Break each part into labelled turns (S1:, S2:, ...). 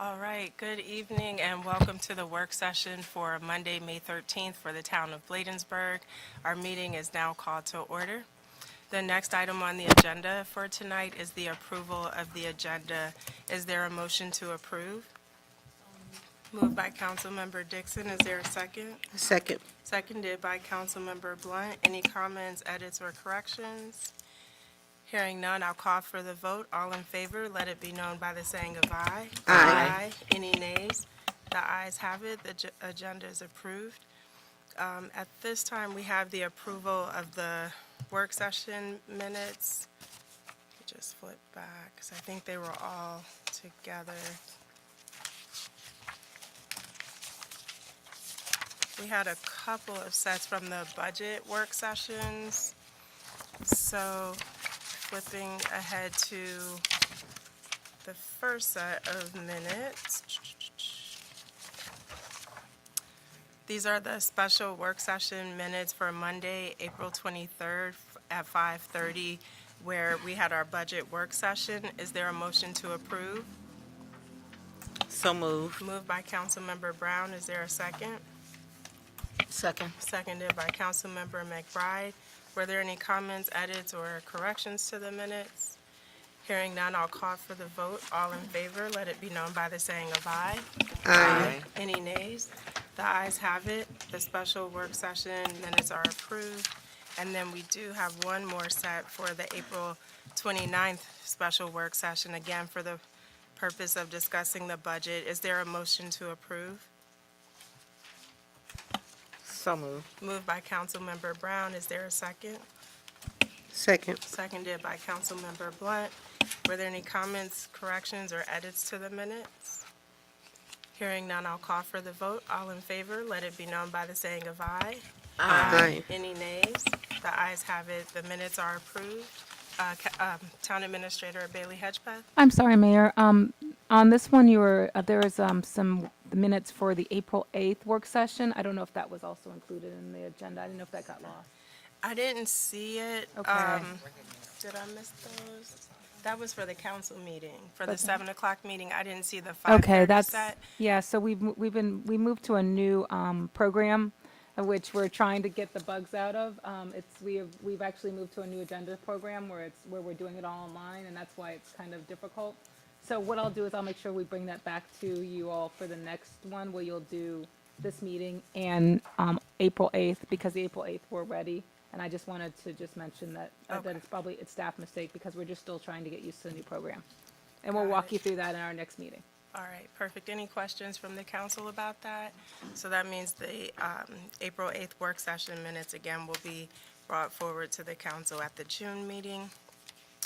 S1: All right, good evening and welcome to the work session for Monday, May 13th for the town of Bladensburg. Our meeting is now called to order. The next item on the agenda for tonight is the approval of the agenda. Is there a motion to approve? Moved by Councilmember Dixon. Is there a second?
S2: Second.
S1: Seconded by Councilmember Blunt. Any comments, edits, or corrections? Hearing none, I'll call for the vote. All in favor, let it be known by the saying of aye.
S2: Aye.
S1: Any nays? The ayes have it. The agenda is approved. At this time, we have the approval of the work session minutes. Just flip back, because I think they were all together. We had a couple of sets from the budget work sessions. So flipping ahead to the first set of minutes. These are the special work session minutes for Monday, April 23rd at 5:30, where we had our budget work session. Is there a motion to approve?
S2: So moved.
S1: Moved by Councilmember Brown. Is there a second?
S2: Second.
S1: Seconded by Councilmember McBride. Were there any comments, edits, or corrections to the minutes? Hearing none, I'll call for the vote. All in favor, let it be known by the saying of aye.
S2: Aye.
S1: Any nays? The ayes have it. The special work session minutes are approved. And then we do have one more set for the April 29th special work session, again for the purpose of discussing the budget. Is there a motion to approve?
S2: So moved.
S1: Moved by Councilmember Brown. Is there a second?
S2: Second.
S1: Seconded by Councilmember Blunt. Were there any comments, corrections, or edits to the minutes? Hearing none, I'll call for the vote. All in favor, let it be known by the saying of aye.
S2: Aye.
S1: Any nays? The ayes have it. The minutes are approved. Town Administrator Bailey Hedgepeth.
S3: I'm sorry, Mayor. On this one, there was some minutes for the April 8th work session. I don't know if that was also included in the agenda. I didn't know if that got lost.
S1: I didn't see it.
S3: Okay.
S1: Did I miss those? That was for the council meeting. For the 7 o'clock meeting, I didn't see the 5:30
S3: Okay, that's,
S1: set.
S3: yeah, so we moved to a new program, which we're trying to get the bugs out of. We've actually moved to a new agenda program where we're doing it all online, and that's why it's kind of difficult. So what I'll do is I'll make sure we bring that back to you all for the next one, where you'll do this meeting and April 8th, because the April 8th we're ready. And I just wanted to just mention that
S1: Okay.
S3: it's staff mistake, because we're just still trying to get used to the new program. And we'll
S1: Got
S3: walk
S1: it.
S3: you through that in our next meeting.
S1: All right, perfect. Any questions from the council about that? So that means the April 8th work session minutes, again, will be brought forward to the council at the June meeting.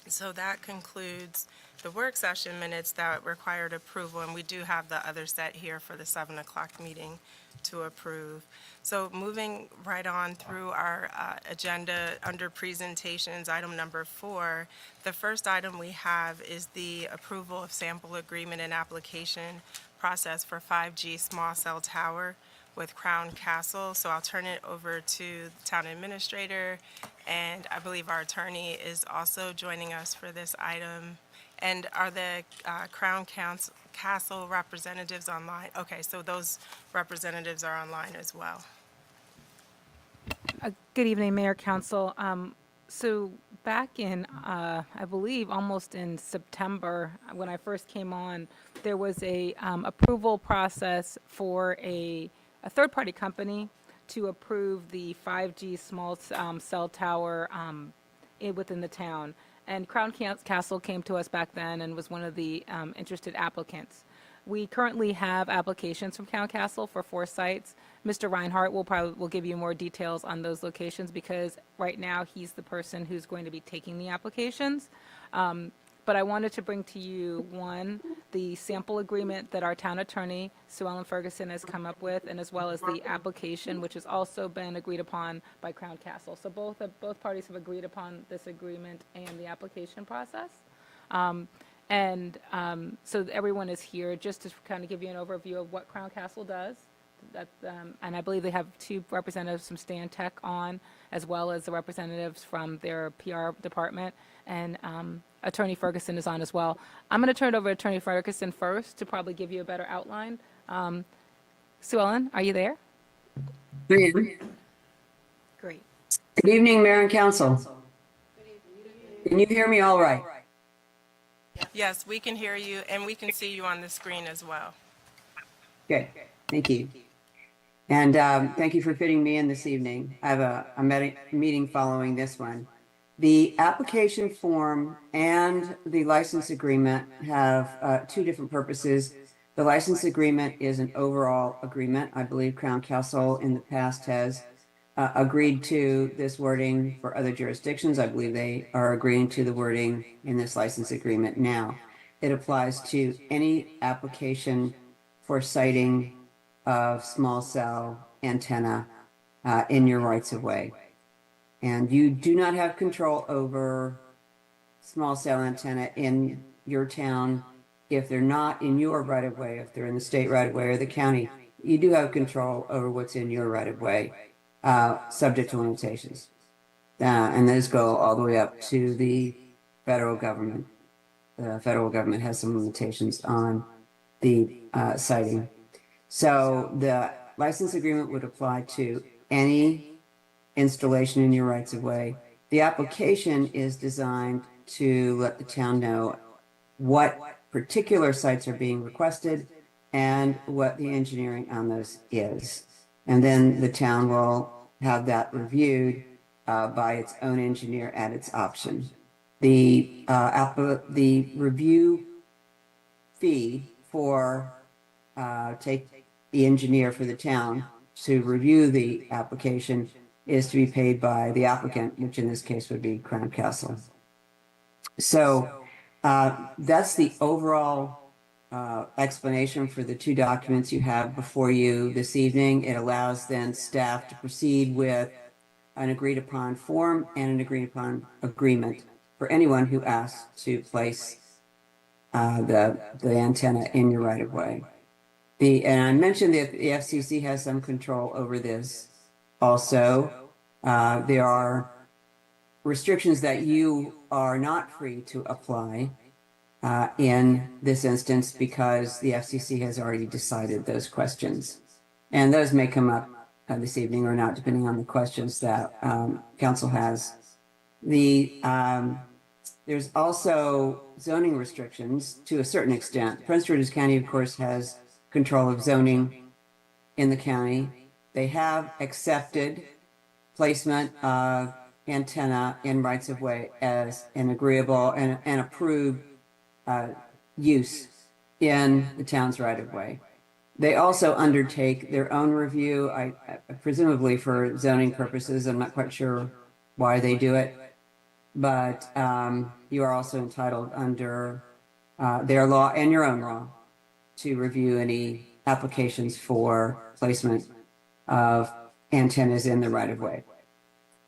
S1: So that concludes the work session minutes that required approval, and we do have the other set here for the 7 o'clock meeting to approve. So moving right on through our agenda under presentations, item number 4, the first item we have is the approval of sample agreement and application process for 5G small cell tower with Crown Castle. So I'll turn it over to the town administrator, and I believe our attorney is also joining us for this item. And are the Crown Castle representatives online? Okay, so those representatives are online as well.
S3: Good evening, Mayor, Council. So back in, I believe, almost in September, when I first came on, there was a approval process for a third-party company to approve the 5G small cell tower within the town. And Crown Castle came to us back then and was one of the interested applicants. We currently have applications from Crown Castle for 4 sites. Mr. Reinhardt will give you more details on those locations, because right now he's the person who's going to be taking the applications. But I wanted to bring to you, one, the sample agreement that our town attorney, Sue Ellen Ferguson, has come up with, and as well as the application, which has also been agreed upon by Crown Castle. So both parties have agreed upon this agreement and the application process. So everyone is here just to kind of give you an overview of what Crown Castle does. And I believe they have 2 representatives from Stan Tech on, as well as the representatives from their PR department. And Attorney Ferguson is on as well. I'm going to turn it over to Attorney Ferguson first to probably give you a better outline. Sue Ellen, are you there?
S4: Good
S3: Great.
S4: evening, Mayor and Council. Can you hear me all right?
S1: Yes, we can hear you, and we can see you on the screen as well.
S4: Good, thank you. And thank you for fitting me in this evening. I have a meeting following this one. The application form and the license agreement have two different purposes. The license agreement is an overall agreement. I believe Crown Castle in the past has agreed to this wording for other jurisdictions. I believe they are agreeing to the wording in this license agreement now. It applies to any application for siting of small cell antenna in your rights of way. And you do not have control over small cell antenna in your town if they're not in your right of way, if they're in the state right of way or the county. You do have control over what's in your right of way, subject to limitations. And those go all the way up to the federal government. The federal government has some limitations on the siting. So the license agreement would apply to any installation in your rights of way. The application is designed to let the town know what particular sites are being requested and what the engineering on those is. And then the town will have that reviewed by its own engineer at its option. The review fee for take the engineer for the town to review the application is to be paid by the applicant, which in this case would be Crown Castle. So that's the overall explanation for the two documents you have before you this evening. It allows then staff to proceed with an agreed upon form and an agreed upon agreement for anyone who asks to place the antenna in your right of way. And I mentioned that the FCC has some control over this. Also, there are restrictions that you are not free to apply in this instance because the FCC has already decided those questions. And those may come up this evening or not, depending on the questions that Council has. There's also zoning restrictions to a certain extent. Prince George's County, of course, has control of zoning in the county. They have accepted placement of antenna in rights of way as an agreeable and approved use in the town's right of way. They also undertake their own review, presumably for zoning purposes. I'm not quite sure why they do it, but you are also entitled under their law and your own law to review any applications for placement of antennas in the right of way.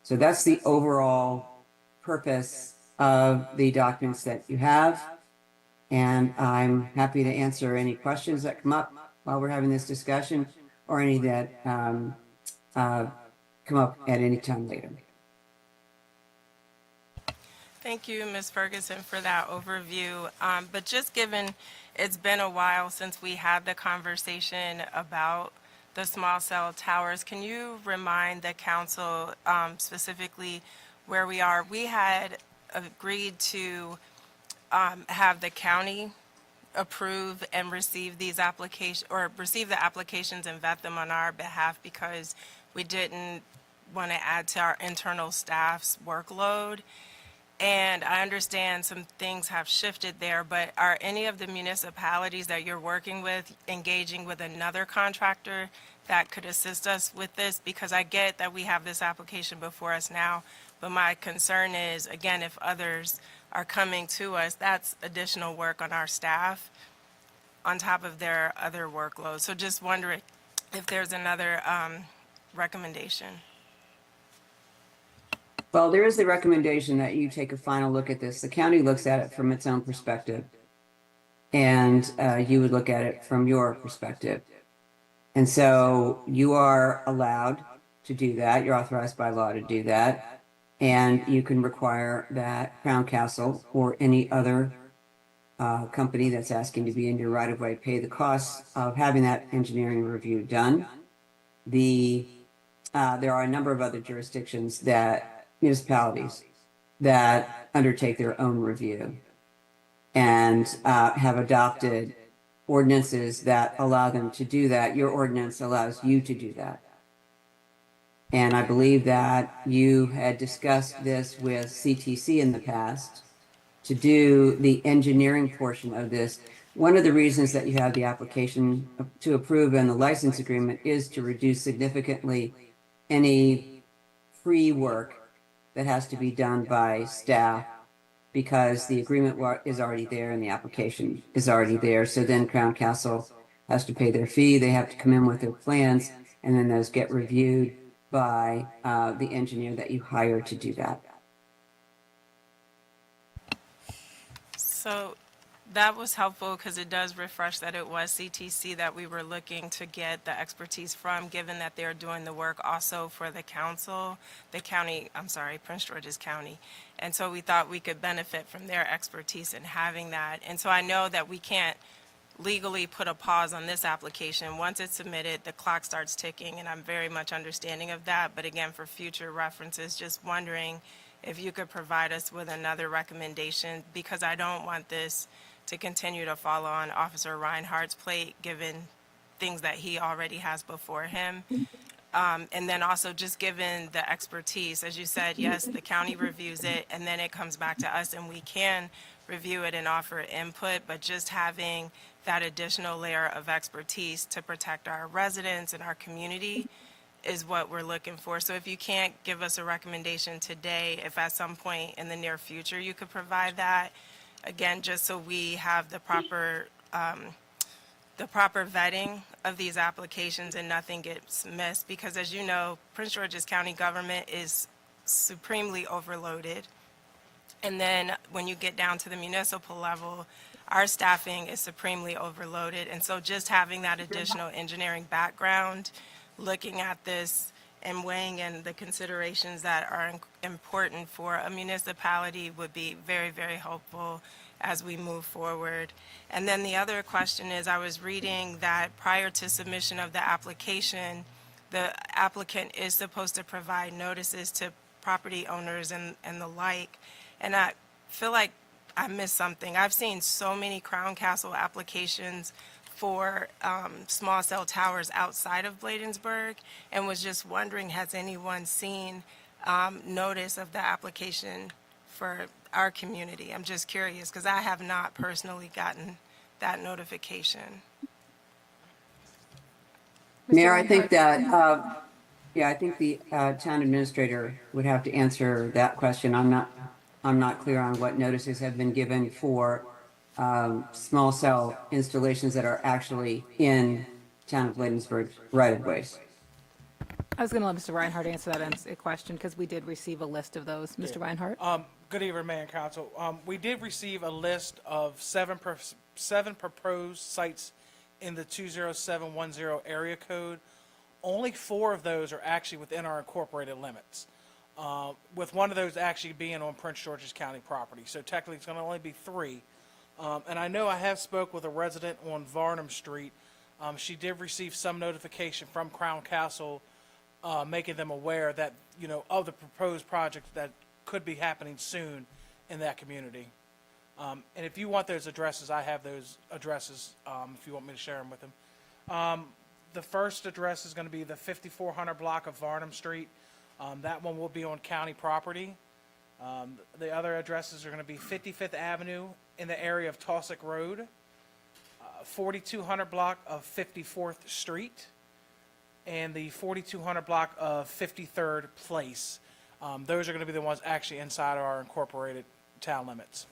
S4: So that's the overall purpose of the documents that you have. And I'm happy to answer any questions that come up while we're having this discussion or any that come up at any time later.
S1: Thank you, Ms. Ferguson, for that overview. But just given it's been a while since we had the conversation about the small cell towers, can you remind the council specifically where we are? We had agreed to have the county approve and receive these applications, or receive the applications and vet them on our behalf because we didn't want to add to our internal staff's workload. And I understand some things have shifted there, but are any of the municipalities that you're working with engaging with another contractor that could assist us with this? Because I get that we have this application before us now, but my concern is, again, if others are coming to us, that's additional work on our staff on top of their other workload. So just wondering if there's another recommendation.
S4: Well, there is the recommendation that you take a final look at this. The county looks at it from its own perspective, and you would look at it from your perspective. And so you are allowed to do that. You're authorized by law to do that. And you can require that Crown Castle or any other company that's asking to be in your right of way pay the costs of having that engineering review done. There are a number of other jurisdictions that municipalities that undertake their own review and have adopted ordinances that allow them to do that. Your ordinance allows you to do that. And I believe that you had discussed this with CTC in the past to do the engineering portion of this. One of the reasons that you have the application to approve and the license agreement is to reduce significantly any pre-work that has to be done by staff, because the agreement is already there and the application is already there. So then Crown Castle has to pay their fee. They have to come in with their plans, and then those get reviewed by the engineer that you hire to do that.
S1: So that was helpful because it does refresh that it was CTC that we were looking to get the expertise from, given that they're doing the work also for the council, Prince George's County. And so we thought we could benefit from their expertise in having that. And so I know that we can't legally put a pause on this application. Once it's submitted, the clock starts ticking, and I'm very much understanding of that. But again, for future references, just wondering if you could provide us with another recommendation, because I don't want this to continue to fall on Officer Reinhardt's plate, given things that he already has before him. And then also just given the expertise, as you said, yes, the county reviews it, and then it comes back to us, and we can review it and offer input, but just having that additional layer of expertise to protect our residents and our community is what we're looking for. So if you can't give us a recommendation today, if at some point in the near future you could provide that, again, just so we have the proper vetting of these applications and nothing gets missed, because as you know, Prince George's County government is supremely overloaded. And then when you get down to the municipal level, our staffing is supremely overloaded. And so just having that additional engineering background, looking at this and weighing in the considerations that are important for a municipality would be very, very helpful as we move forward. And then the other question is, I was reading that prior to submission of the application, the applicant is supposed to provide notices to property owners and the like. And I feel like I missed something. I've seen so many Crown Castle applications for small cell towers outside of Bladensburg, and was just wondering, has anyone seen notice of the application for our community? I'm just curious, because I have not personally gotten that notification.
S4: Mayor, I think that, I think the town administrator would have to answer that question. I'm not clear on what notices have been given for small cell installations that are actually in town of Bladensburg right-of-ways.
S3: I was going to let Mr. Reinhardt answer that question, because we did receive a list of those. Mr. Reinhardt?
S5: Good evening, Mayor and Council. We did receive a list of seven proposed sites in the 20710 area code. Only 4 of those are actually within our incorporated limits, with one of those actually being on Prince George's County property. So technically, it's going to only be 3. And I know I have spoke with a resident on Varnum Street. She did receive some notification from Crown Castle making them aware that, of the proposed project that could be happening soon in that community. And if you want those addresses, I have those addresses if you want me to share them with them. The first address is going to be the 5400 block of Varnum Street. That one will be on county property. The other addresses are going to be 55th Avenue in the area of Taussig Road, 4200 block of 54th Street, and the 4200 block of 53rd Place. Those are going to be the ones actually inside of our incorporated town limits.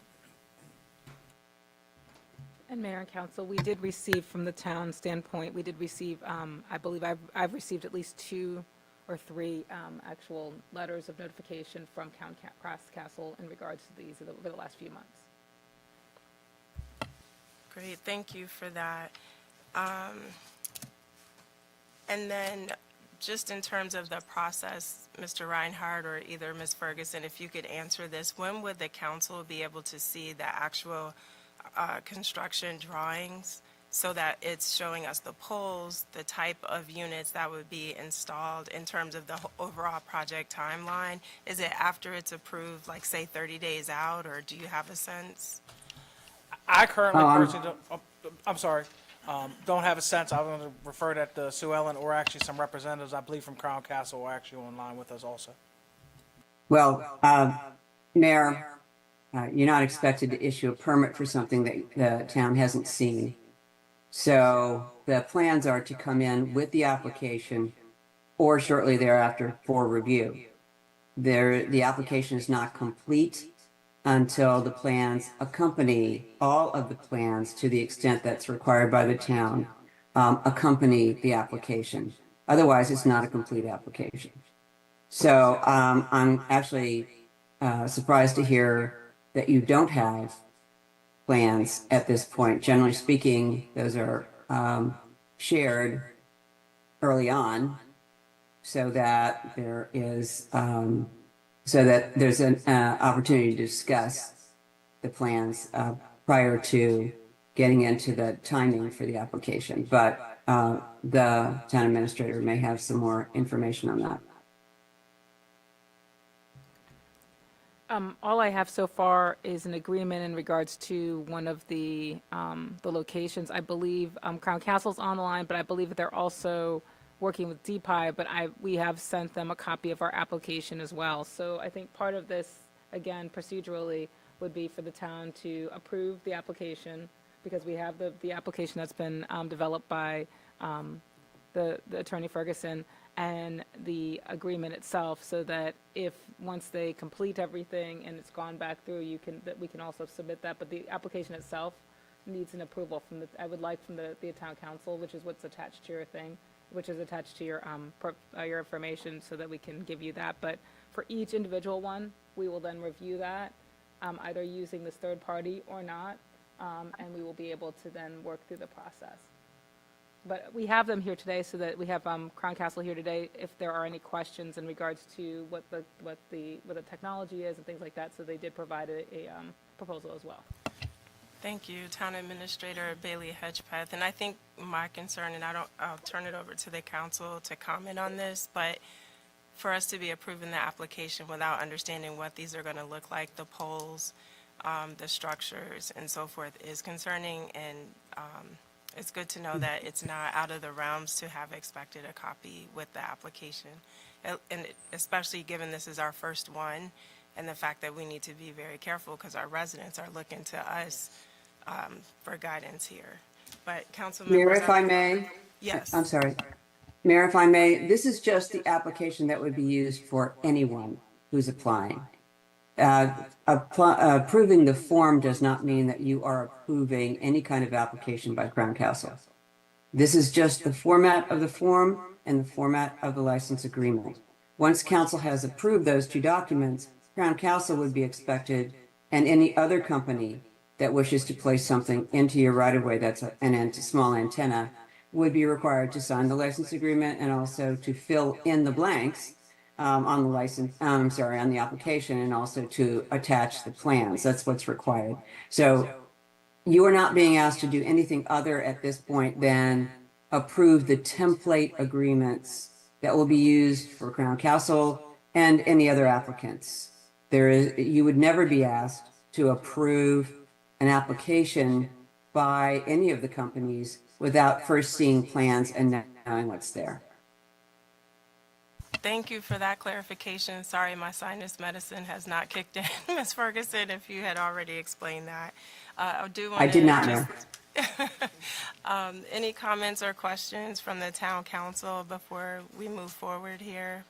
S3: And Mayor and Council, we did receive, from the town standpoint, we did receive, I believe I've received at least 2 or 3 actual letters of notification from Crown Castle in regards to these over the last few months.
S1: Great, thank you for that. And then Just in terms of the process, Mr. Reinhardt or either Ms. Ferguson, if you could answer this, when would the council be able to see the actual construction drawings so that it's showing us the poles, the type of units that would be installed in terms of the overall project timeline? Is it after it's approved, like, say, 30 days out, or do you have a sense?
S5: I currently
S4: I'm-
S5: personally don't, I'm sorry, don't have a sense. I'm going to refer that to Sue Ellen or actually some representatives, I believe, from Crown Castle are actually online with us also.
S4: Well, Mayor, you're not expected to issue a permit for something that the town hasn't seen. So the plans are to come in with the application or shortly thereafter for review. The application is not complete until the plans accompany, all of the plans to the extent that's required by the town, accompany the application. Otherwise, it's not a complete application. So I'm actually surprised to hear that you don't have plans at this point. Generally speaking, those are shared early on so that there is so that there's an opportunity to discuss the plans prior to getting into the timing for the application. But the town administrator may have some more information on that.
S3: All I have so far is an agreement in regards to one of the locations. I believe Crown Castle's on the line, but I believe that they're also working with DPI, but we have sent them a copy of our application as well. So I think part of this, again, procedurally, would be for the town to approve the application, because we have the application that's been developed by the Attorney Ferguson, and the agreement itself, so that if, once they complete everything and it's gone back through, that we can also submit that. But the application itself needs an approval from I would like from the town council, which is what's attached to your thing, which is attached to your information, so that we can give you that. But for each individual one, we will then review that, either using this third party or not, and we will be able to then work through the process. But we have them here today, so that we have Crown Castle here today if there are any questions in regards to what the technology is and things like that. So they did provide a proposal as well.
S1: Thank you, Town Administrator Bailey Hedgepeth. And I think my concern, and I'll turn it over to the council to comment on this, but for us to be approving the application without understanding what these are going to look like, the poles, the structures, and so forth, is concerning. And it's good to know that it's not out of the realms to have expected a copy with the application. And especially given this is our first one, and the fact that we need to be very careful because our residents are looking to us for guidance here. But Councilmember.
S4: Mayor, if I may?
S1: Yes.
S4: I'm sorry. Mayor, if I may, this is just the application that would be used for anyone who's applying. Approving the form does not mean that you are approving any kind of application by Crown Castle. This is just the format of the form and the format of the license agreement. Once council has approved those two documents, Crown Castle would be expected, and any other company that wishes to place something into your right-of-way that's a small antenna would be required to sign the license agreement and also to fill in the blanks on the license, on the application, and also to attach the plans. That's what's required. So you are not being asked to do anything other at this point than approve the template agreements that will be used for Crown Castle and any other applicants. You would never be asked to approve an application by any of the companies without first seeing plans and knowing what's there.
S1: Thank you for that clarification. Sorry, my sinus medicine has not kicked in, Ms. Ferguson, if you had already explained that. I
S4: did not know.
S1: Any comments or questions from the town council before we move forward here?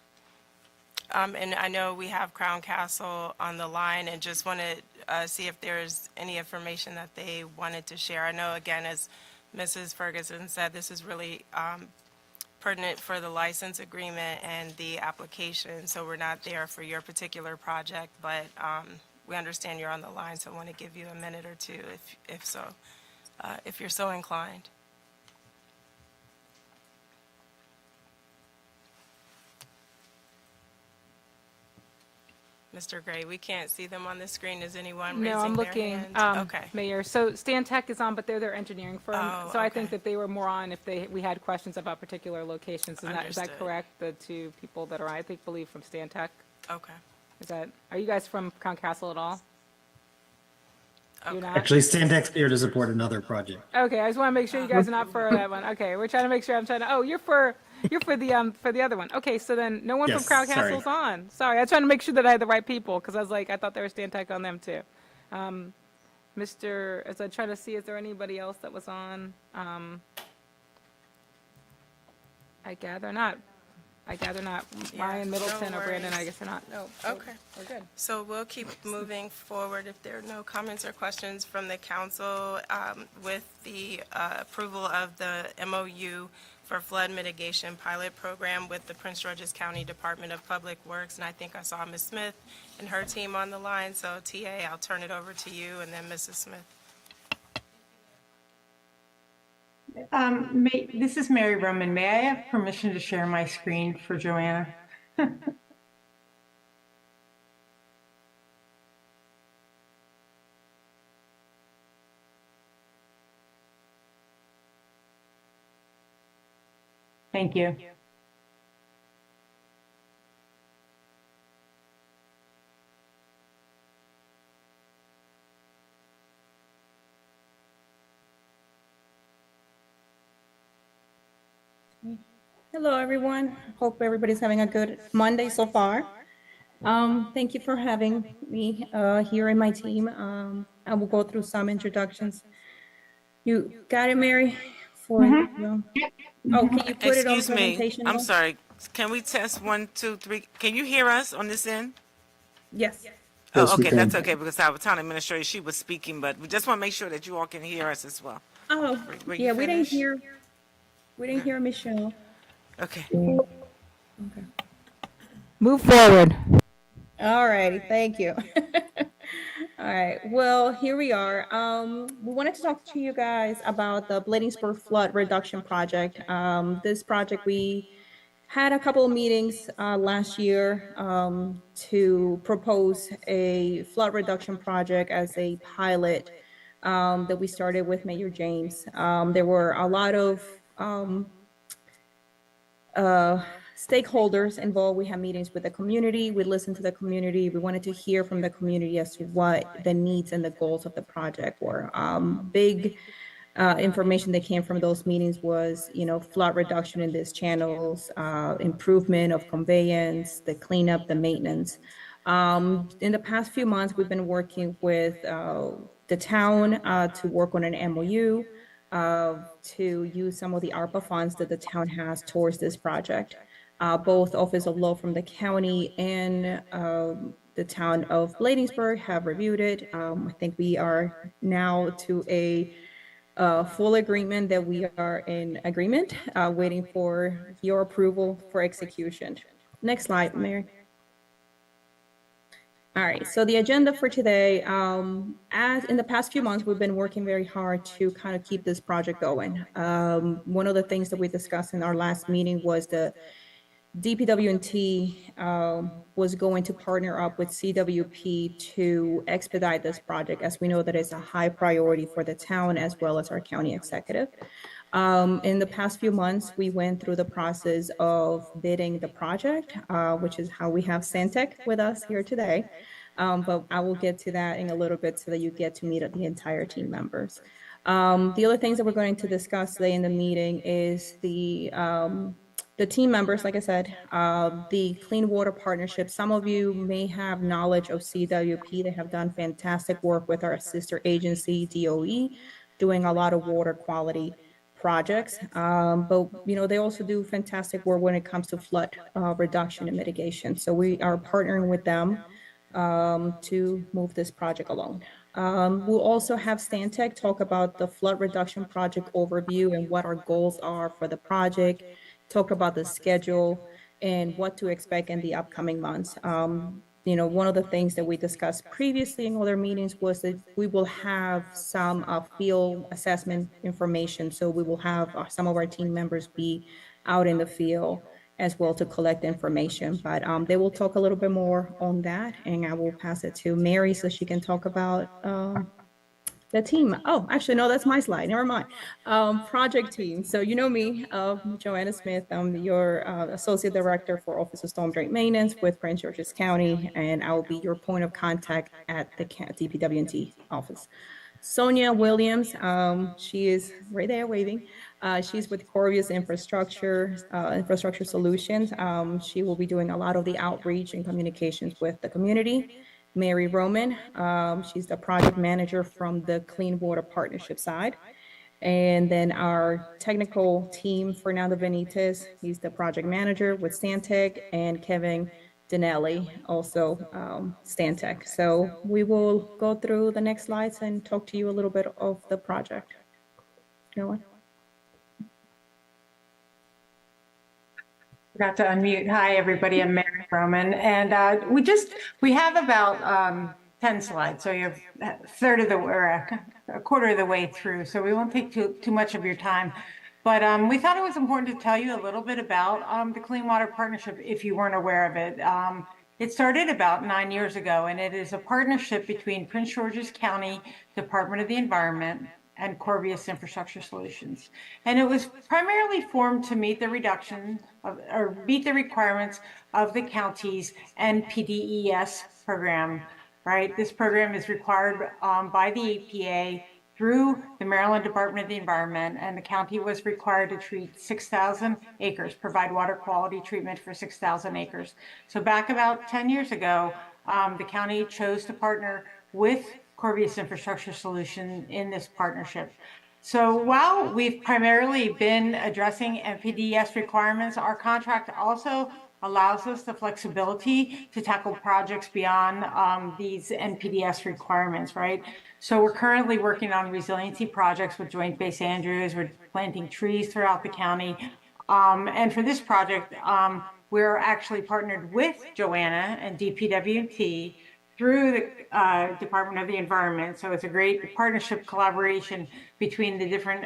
S1: And I know we have Crown Castle on the line, and just want to see if there's any information that they wanted to share. I know, again, as Mrs. Ferguson said, this is really pertinent for the license agreement and the application, so we're not there for your particular project, but we understand you're on the line, so I want to give you a minute or two if you're so inclined. Mr. Gray? We can't see them on the screen. Is anyone
S3: No, I'm
S1: raising their
S3: looking,
S1: hand? Okay.
S3: Mayor. So Stan Tech is on, but they're their engineering firm.
S1: Oh,
S3: So I think
S1: okay.
S3: that they were more on if we had questions about particular locations. Is that
S1: Understood.
S3: correct? The two people that are, I think, believe from Stan Tech?
S1: Okay.
S3: Are you guys from Crown Castle at all? You're
S1: Okay.
S3: not?
S6: Actually, Stantec's here to support another project.
S3: Okay, I just want to make sure you guys are not for that one. Okay, we're trying to make sure. Oh, you're for the other one. Okay, so then no one from
S6: Yes,
S3: Crown
S6: sorry.
S3: Castle's on. Sorry, I was trying to make sure that I had the right people because I thought there was Stan Tech on them too. As I try to see, is there anybody else that was on? I gather not.
S1: Yeah,
S3: Ryan, Middleton,
S1: no
S3: or Brandon, I
S1: worries.
S3: guess they're not. No. so
S1: Okay.
S3: We're good.
S1: So we'll keep moving forward if there are no comments or questions from the council with the approval of the MOU for flood mitigation pilot program with the Prince George's County Department of Public Works. And I think I saw Ms. Smith and her team on the line. So TA, I'll turn it over to you and then Mrs. Smith.
S7: This is Mary Roman. May I have permission to share my screen for Joanna? Thank you.
S8: Hello, everyone. Hope everybody's having a good Monday so far. Thank you for having me here in my team. I will go through some introductions. You got it, Mary? Oh, can you put it on
S2: Excuse me,
S8: presentation?
S2: I'm
S8: mode?
S2: sorry. Can we test 1, 2, 3? Can you hear us on this end?
S8: Yes.
S2: Oh, okay, that's okay, because our town administrator, she was speaking, but we just want to make sure that you all can hear us as well.
S8: Oh,
S2: Were you
S8: yeah, we didn't
S2: finished?
S8: hear Michelle.
S2: Okay.
S3: Move forward.
S8: All righty, thank you. All right, well, here we are. We wanted to talk to you guys about the Bladensburg Flood Reduction Project. This project, we had a couple of meetings last year to propose a flood reduction project as a pilot that we started with Mayor James. There were a lot of stakeholders involved. We had meetings with the community. We listened to the community. We wanted to hear from the community as to what the needs and the goals of the project were. Big information that came from those meetings was, flood reduction in these channels, improvement of conveyance, the cleanup, the maintenance. In the past few months, we've been working with the town to work on an MOU to use some of the ARPA funds that the town has towards this project. Both Office of Law from the county and the town of Bladensburg have reviewed it. I think we are now to a full agreement that we are in agreement, waiting for your approval for execution. Next slide, Mary. All right, so the agenda for today, as in the past few months, we've been working very hard to kind of keep this project going. One of the things that we discussed in our last meeting was the DPW&T was going to partner up with CWP to expedite this project, as we know that it's a high priority for the town as well as our county executive. In the past few months, we went through the process of bidding the project, which is how we have Santec with us here today. But I will get to that in a little bit so that you get to meet the entire team members. The other things that we're going to discuss today in the meeting is the team members, like I said, the Clean Water Partnership. Some of you may have knowledge of CWP. They have done fantastic work with our sister agency, DOE, doing a lot of water quality projects. But, they also do fantastic work when it comes to flood reduction and mitigation. So we are partnering with them to move this project along. We'll also have Stantec talk about the flood reduction project overview and what our goals are for the project, talk about the schedule and what to expect in the upcoming months. One of the things that we discussed previously in other meetings was that we will have some field assessment information. So we will have some of our team members be out in the field as well to collect information. But they will talk a little bit more on that, and I will pass it to Mary so she can talk about the team. Oh, actually, no, that's my slide. Never mind. Project team. So you know me, Joanna Smith. I'm your Associate Director for Office of Storm Drain Maintenance with Prince George's County, and I will be your point of contact at the DPW&T office. Sonia Williams, she is right there waving. She's with Corvius Infrastructure Solutions. She will be doing a lot of the outreach and communications with the community. Mary Roman, she's the project manager from the Clean Water Partnership side. And then our technical team, Fernando Benitez, he's the project manager with Stantec, and Kevin Dinelli, also Stantec. So we will go through the next slides and talk to you a little bit of the project. Noah?
S7: Forgot to unmute. Hi, everybody. I'm Mary Roman. And we have about 10 slides. So you're a third of the, or a quarter of the way through. So we won't take too much of your time. But we thought it was important to tell you a little bit about the Clean Water Partnership if you weren't aware of it. It started about 9 years ago, and it is a partnership between Prince George's County Department of the Environment and Corvius Infrastructure Solutions. And it was primarily formed to meet the meet the requirements of the county's NPDES program, right? This program is required by the EPA through the Maryland Department of the Environment, and the county was required to treat 6,000 acres, provide water quality treatment for 6,000 acres. So back about 10 years ago, the county chose to partner with Corvius Infrastructure Solution in this partnership. So while we've primarily been addressing NPDES requirements, our contract also allows us the flexibility to tackle projects beyond these NPDES requirements, right? So we're currently working on resiliency projects with Joint Base Andrews. We're planting trees throughout the county. And for this project, we're actually partnered with Joanna and DPW&T through the Department of the Environment. So it's a great partnership collaboration between the different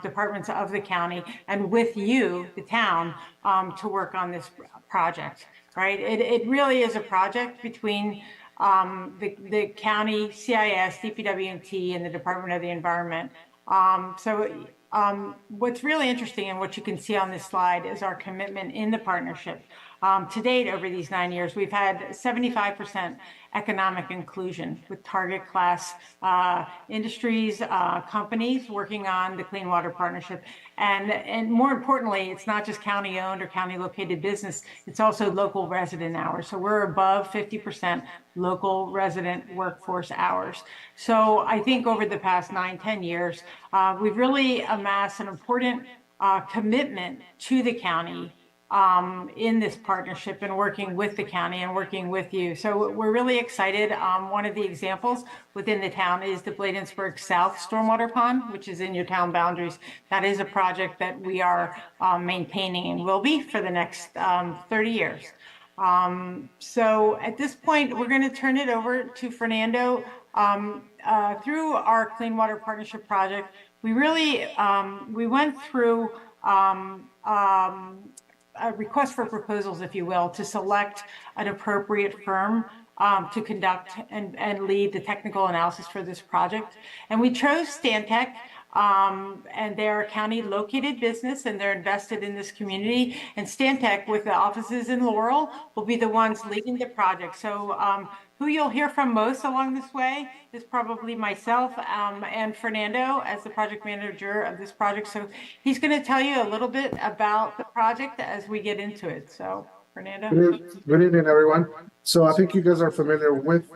S7: departments of the county and with you, the town, to work on this project, right? It really is a project between the county, CIS, DPW&T, and the Department of the Environment. What's really interesting and what you can see on this slide is our commitment in the partnership. To date, over these 9 years, we've had 75% economic inclusion with target class industries, companies working on the Clean Water Partnership. And more importantly, it's not just county owned or county located business, it's also local resident hours. So we're above 50% local resident workforce hours. So I think over the past 9-10 years, we've really amassed an important commitment to the county in this partnership and working with the county and working with you. So we're really excited. One of the examples within the town is the Bladensburg South Stormwater Pond, which is in your town boundaries. That is a project that we are maintaining and will be for the next 30 years. So at this point, we're going to turn it over to Fernando. Through our Clean Water Partnership project, we really, we went through a request for proposals, if you will, to select an appropriate firm to conduct and lead the technical analysis for this project. And we chose Stantec, and they're a county located business and they're invested in this community. And Stantec, with the offices in Laurel, will be the ones leading the project. So who you'll hear from most along this way is probably myself and Fernando as the project manager of this project. So he's going to tell you a little bit about the project as we get into it. So Fernando.
S9: Good evening, everyone. So I think you guys are familiar with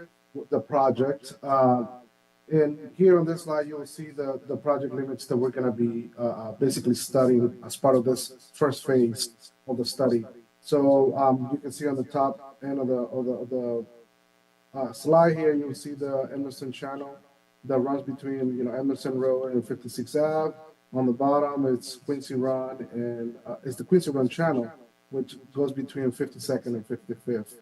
S9: the project. And here on this slide, you'll see the project limits that we're going to be basically studying as part of this first phase of the study. So you can see on the top end of the slide here, you'll see the Emerson Channel that runs between Emerson Road and 56 Ave. On the bottom, it's Quincy Run, and it's the Quincy Run Channel, which goes between 52nd and 55th.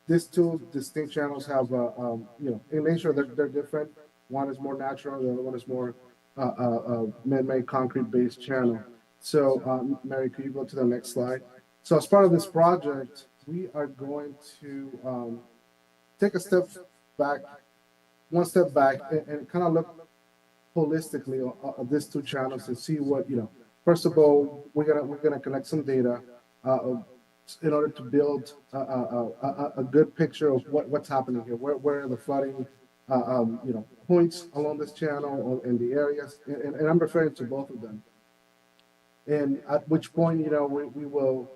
S9: These two distinct channels have, in nature, they're different. One is more natural, the other one is more man-made concrete-based channel. So, Mary, could you go to the next slide? So as part of this project, we are going to take a step back, one step back, and kind of look holistically on these two channels and see what, first of all, we're gonna collect some data in order to build a good picture of what's happening here, where are the flooding, points along this channel or in the areas, and I'm referring to both of them. And at which point, we will,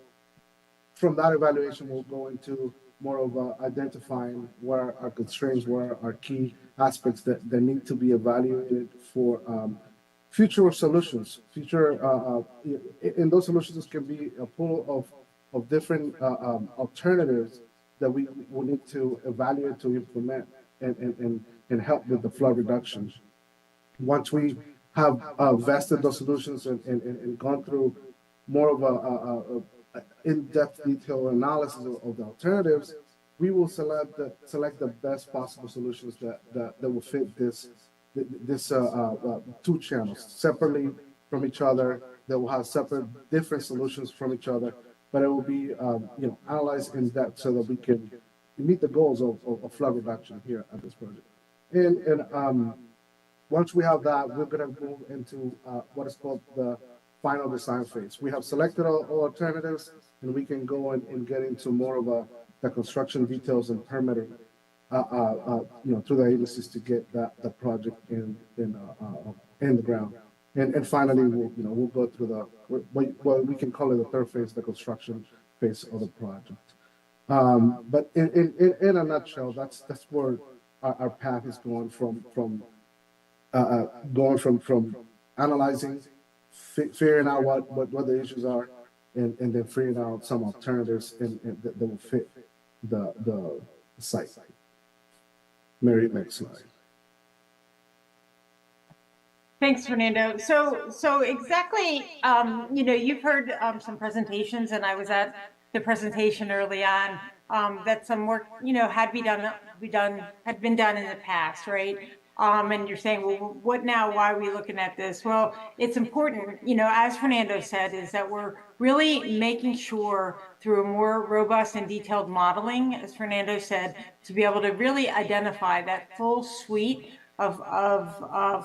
S9: from that evaluation, we'll go into more of identifying where our constraints, where our key aspects that need to be evaluated for future solutions. And those solutions can be a pool of different alternatives that we will need to evaluate to implement and help with the flood reduction. Once we have vested those solutions and gone through more of a in-depth detail analysis of the alternatives, we will select the best possible solutions that will fit this two channels separately from each other, that will have separate different solutions from each other, but it will be analyzed in depth so that we can meet the goals of flood reduction here at this project. And once we have that, we're going to move into what is called the final design phase. We have selected all alternatives, and we can go and get into more of the construction details and permitting, through the agencies to get the project in the ground. And finally, we'll go through what we can call it the third phase, the construction phase of the project. But in a nutshell, that's where our path is going from analyzing, figuring out what the issues are, and then figuring out some alternatives that will fit the site. Mary, next slide.
S7: Thanks, Fernando. So exactly, you've heard some presentations, and I was at the presentation early on, that some work, had been done in the past, right? And you're saying, well, what now? Why are we looking at this? Well, it's important, as Fernando said, is that we're really making sure through a more robust and detailed modeling, as Fernando said, to be able to really identify that full suite of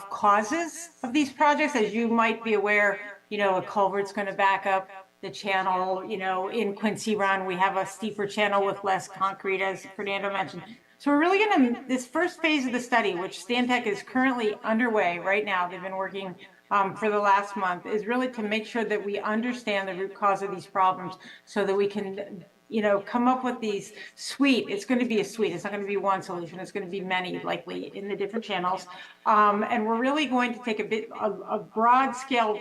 S7: causes of these projects. As you might be aware, a culvert's going to back up the channel. In Quincy Run, we have a steeper channel with less concrete, as Fernando mentioned. So we're really going to, this first phase of the study, which Stantec is currently underway right now, they've been working for the last month, is really to make sure that we understand the root cause of these problems so that we can come up with these suite. It's going to be a suite. It's not going to be one solution. It's going to be many, likely, in the different channels. And we're really going to take a broad scale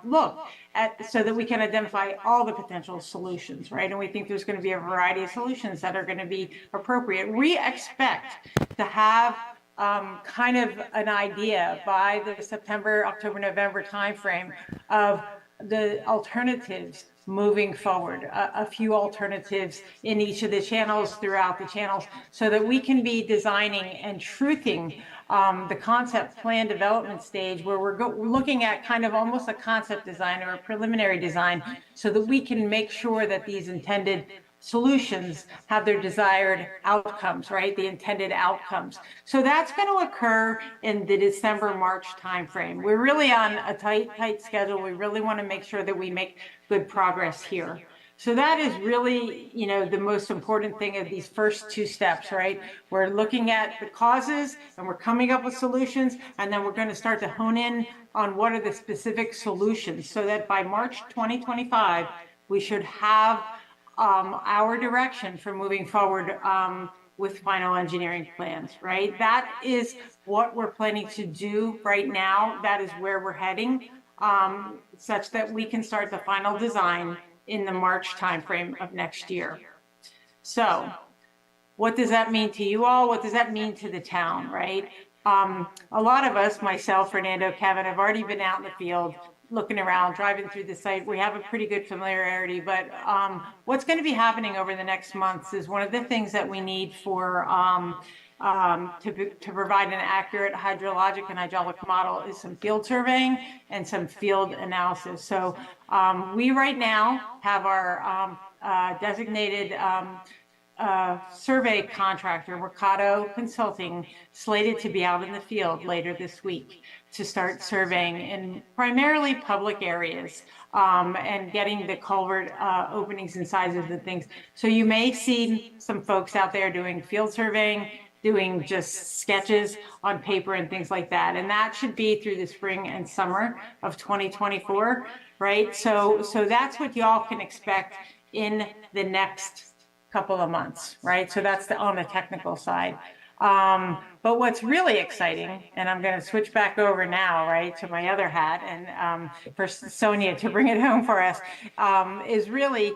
S7: look at, so that we can identify all the potential solutions, right? And we think there's going to be a variety of solutions that are going to be appropriate. We expect to have kind of an idea by the September, October, November timeframe of the alternatives moving forward, a few alternatives in each of the channels, throughout the channels, so that we can be designing and truthing the concept plan development stage, where we're looking at kind of almost a concept design or a preliminary design, so that we can make sure that these intended solutions have their desired outcomes, right? The intended outcomes. So that's going to occur in the December-March timeframe. We're really on a tight schedule. We really want to make sure that we make good progress here. So that is really, the most important thing of these first two steps, right? We're looking at the causes and we're coming up with solutions, and then we're going to start to hone in on what are the specific solutions, so that by March 2025, we should have our direction for moving forward with final engineering plans, right? That is what we're planning to do right now. That is where we're heading, such that we can start the final design in the March timeframe of next year. So what does that mean to you all? What does that mean to the town, right? A lot of us, myself, Fernando, Kevin, have already been out in the field, looking around, driving through the site. We have a pretty good familiarity, but what's going to be happening over the next months is one of the things that we need for to provide an accurate hydrologic and hydraulic model is some field surveying and some field analysis. So we right now have our designated survey contractor, Mercado Consulting, slated to be out in the field later this week to start surveying in primarily public areas and getting the culvert openings and sizes and things. So you may see some folks out there doing field surveying, doing just sketches on paper and things like that. And that should be through the spring and summer of 2024, right? So that's what y'all can expect in the next couple of months, right? So that's on the technical side. But what's really exciting, and I'm going to switch back over now, right, to my other hat, and for Sonia to bring it home for us, is really,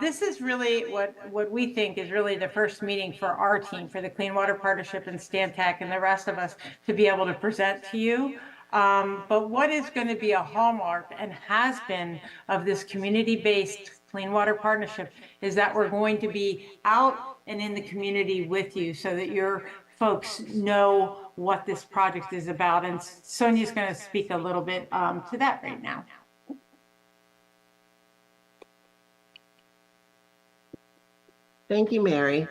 S7: this is really what we think is really the first meeting for our team, for the Clean Water Partnership and Stantec and the rest of us to be able to present to you. But what is going to be a hallmark and has been of this community-based Clean Water Partnership is that we're going to be out and in the community with you so that your folks know what this project is about. And Sonia's going to speak a little bit to that right now.
S10: Thank you, Mary.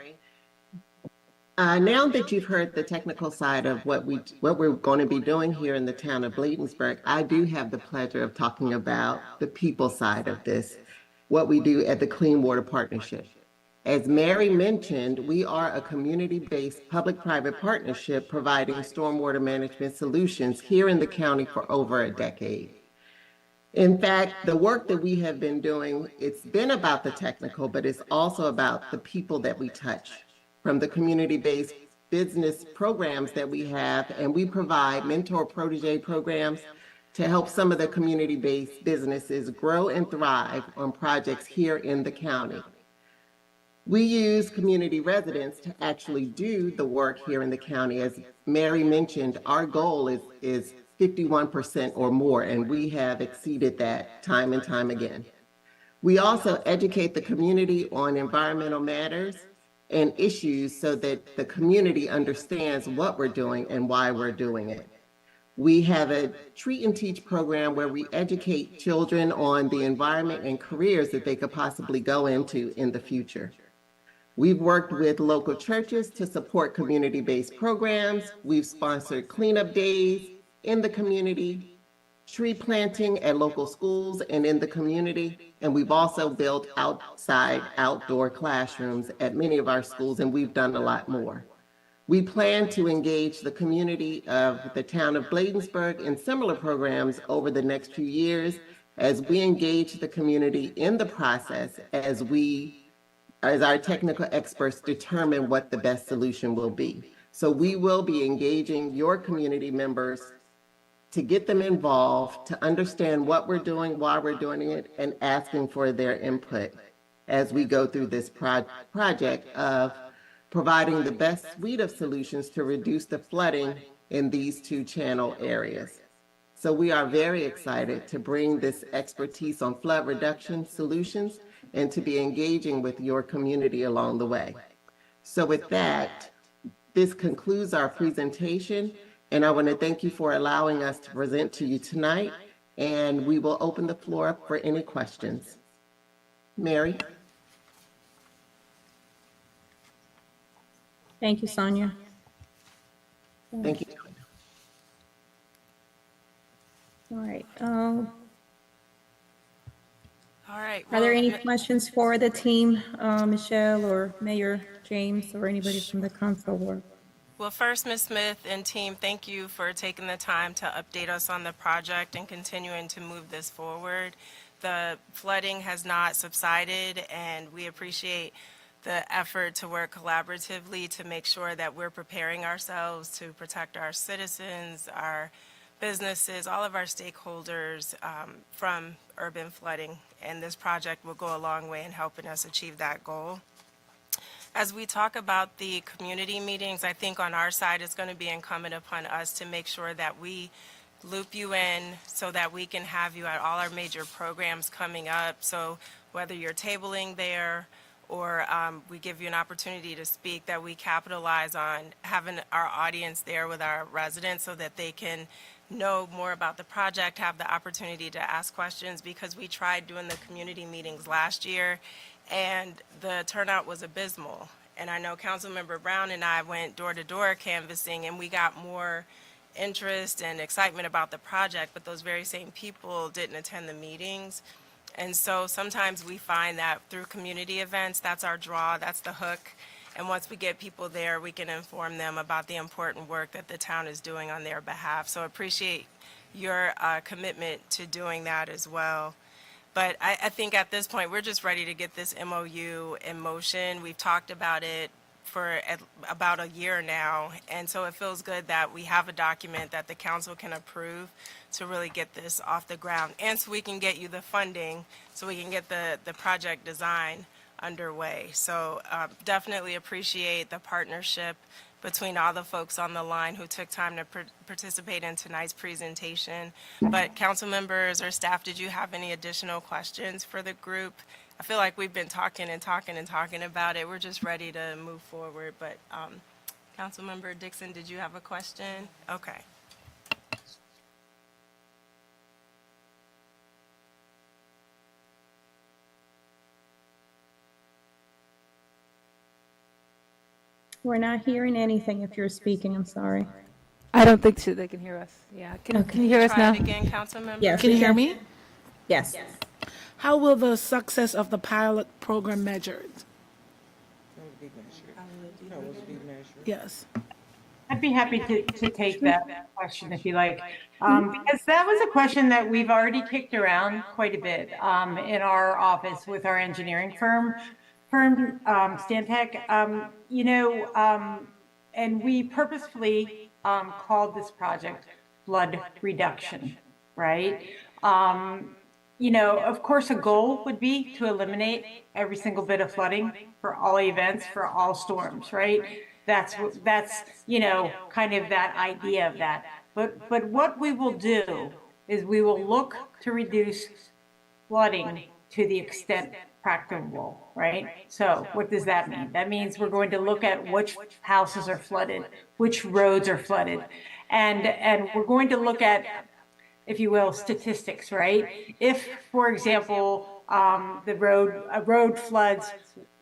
S10: Now that you've heard the technical side of what we're going to be doing here in the town of Bladensburg, I do have the pleasure of talking about the people side of this, what we do at the Clean Water Partnership. As Mary mentioned, we are a community-based public-private partnership providing stormwater management solutions here in the county for over a decade. In fact, the work that we have been doing, it's been about the technical, but it's also about the people that we touch. From the community-based business programs that we have, and we provide mentor protege programs to help some of the community-based businesses grow and thrive on projects here in the county. We use community residents to actually do the work here in the county. As Mary mentioned, our goal is 51% or more, and we have exceeded that time and time again. We also educate the community on environmental matters and issues so that the community understands what we're doing and why we're doing it. We have a treat and teach program where we educate children on the environment and careers that they could possibly go into in the future. We've worked with local churches to support community-based programs. We've sponsored cleanup days in the community, tree planting at local schools and in the community. And we've also built outdoor classrooms at many of our schools, and we've done a lot more. We plan to engage the community of the town of Bladensburg in similar programs over the next few years as we engage the community in the process as our technical experts determine what the best solution will be. So we will be engaging your community members to get them involved, to understand what we're doing, why we're doing it, and asking for their input as we go through this project of providing the best suite of solutions to reduce the flooding in these two channel areas. So we are very excited to bring this expertise on flood reduction solutions and to be engaging with your community along the way. So with that, this concludes our presentation, and I want to thank you for allowing us to present to you tonight, and we will open the floor up for any questions. Mary?
S8: Thank you, Sonia.
S10: Thank you.
S8: All right.
S1: All right.
S8: Are there
S1: well,
S8: any questions for the team, Michelle or Mayor James or anybody from the council?
S1: Well, first, Ms. Smith and team, thank you for taking the time to update us on the project and continuing to move this forward. The flooding has not subsided, and we appreciate the effort to work collaboratively to make sure that we're preparing ourselves to protect our citizens, our businesses, all of our stakeholders from urban flooding. And this project will go a long way in helping us achieve that goal. As we talk about the community meetings, I think on our side, it's going to be incumbent upon us to make sure that we loop you in so that we can have you at all our major programs coming up. So whether you're tabling there or we give you an opportunity to speak, that we capitalize on having our audience there with our residents so that they can know more about the project, have the opportunity to ask questions, because we tried doing the community meetings last year and the turnout was abysmal. And I know Councilmember Brown and I went door to door canvassing, and we got more interest and excitement about the project, but those very same people didn't attend the meetings. And so sometimes we find that through community events, that's our draw, that's the hook. And once we get people there, we can inform them about the important work that the town is doing on their behalf. So appreciate your commitment to doing that as well. But I think at this point, we're just ready to get this MOU in motion. We've talked about it for about a year now, and so it feels good that we have a document that the council can approve to really get this off the ground, and so we can get you the funding, so we can get the project design underway. So definitely appreciate the partnership between all the folks on the line who took time to participate in tonight's presentation. But council members or staff, did you have any additional questions for the group? I feel like we've been talking and talking and talking about it. We're just ready to move forward. But Councilmember Dixon, did you have a question? Okay.
S8: We're not hearing anything if you're speaking, I'm sorry.
S3: I don't think they can hear us. Yeah, can you hear us now?
S1: Try it again, Councilmember?
S8: Yes.
S11: Can you hear me?
S8: Yes.
S11: How will the success of the pilot program measured? Yes.
S7: I'd be happy to take that question if you like, because that was a question that we've already kicked around quite a bit in our office with our engineering firm Stantec, and we purposefully called this project flood reduction, right? Of course, a goal would be to eliminate every single bit of flooding for all events, for all storms, right? That's kind of that idea of that. But what we will do is we will look to reduce flooding to the extent practicable, right? So what does that mean? That means we're going to look at which houses are flooded, which roads are flooded, and we're going to look at, if you will, statistics, right? If, for example, a road floods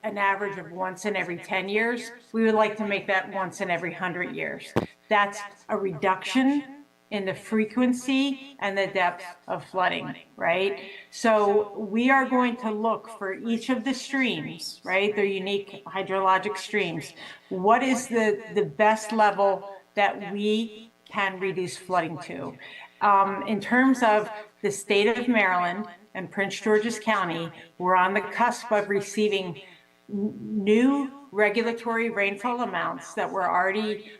S7: an average of once in every 10 years, we would like to make that once in every 100 years. That's a reduction in the frequency and the depth of flooding, right? So we are going to look for each of the streams, right? They're unique hydrologic streams. What is the best level that we can reduce flooding to? In terms of the state of Maryland and Prince George's County, we're on the cusp of receiving new regulatory rainfall amounts that we're already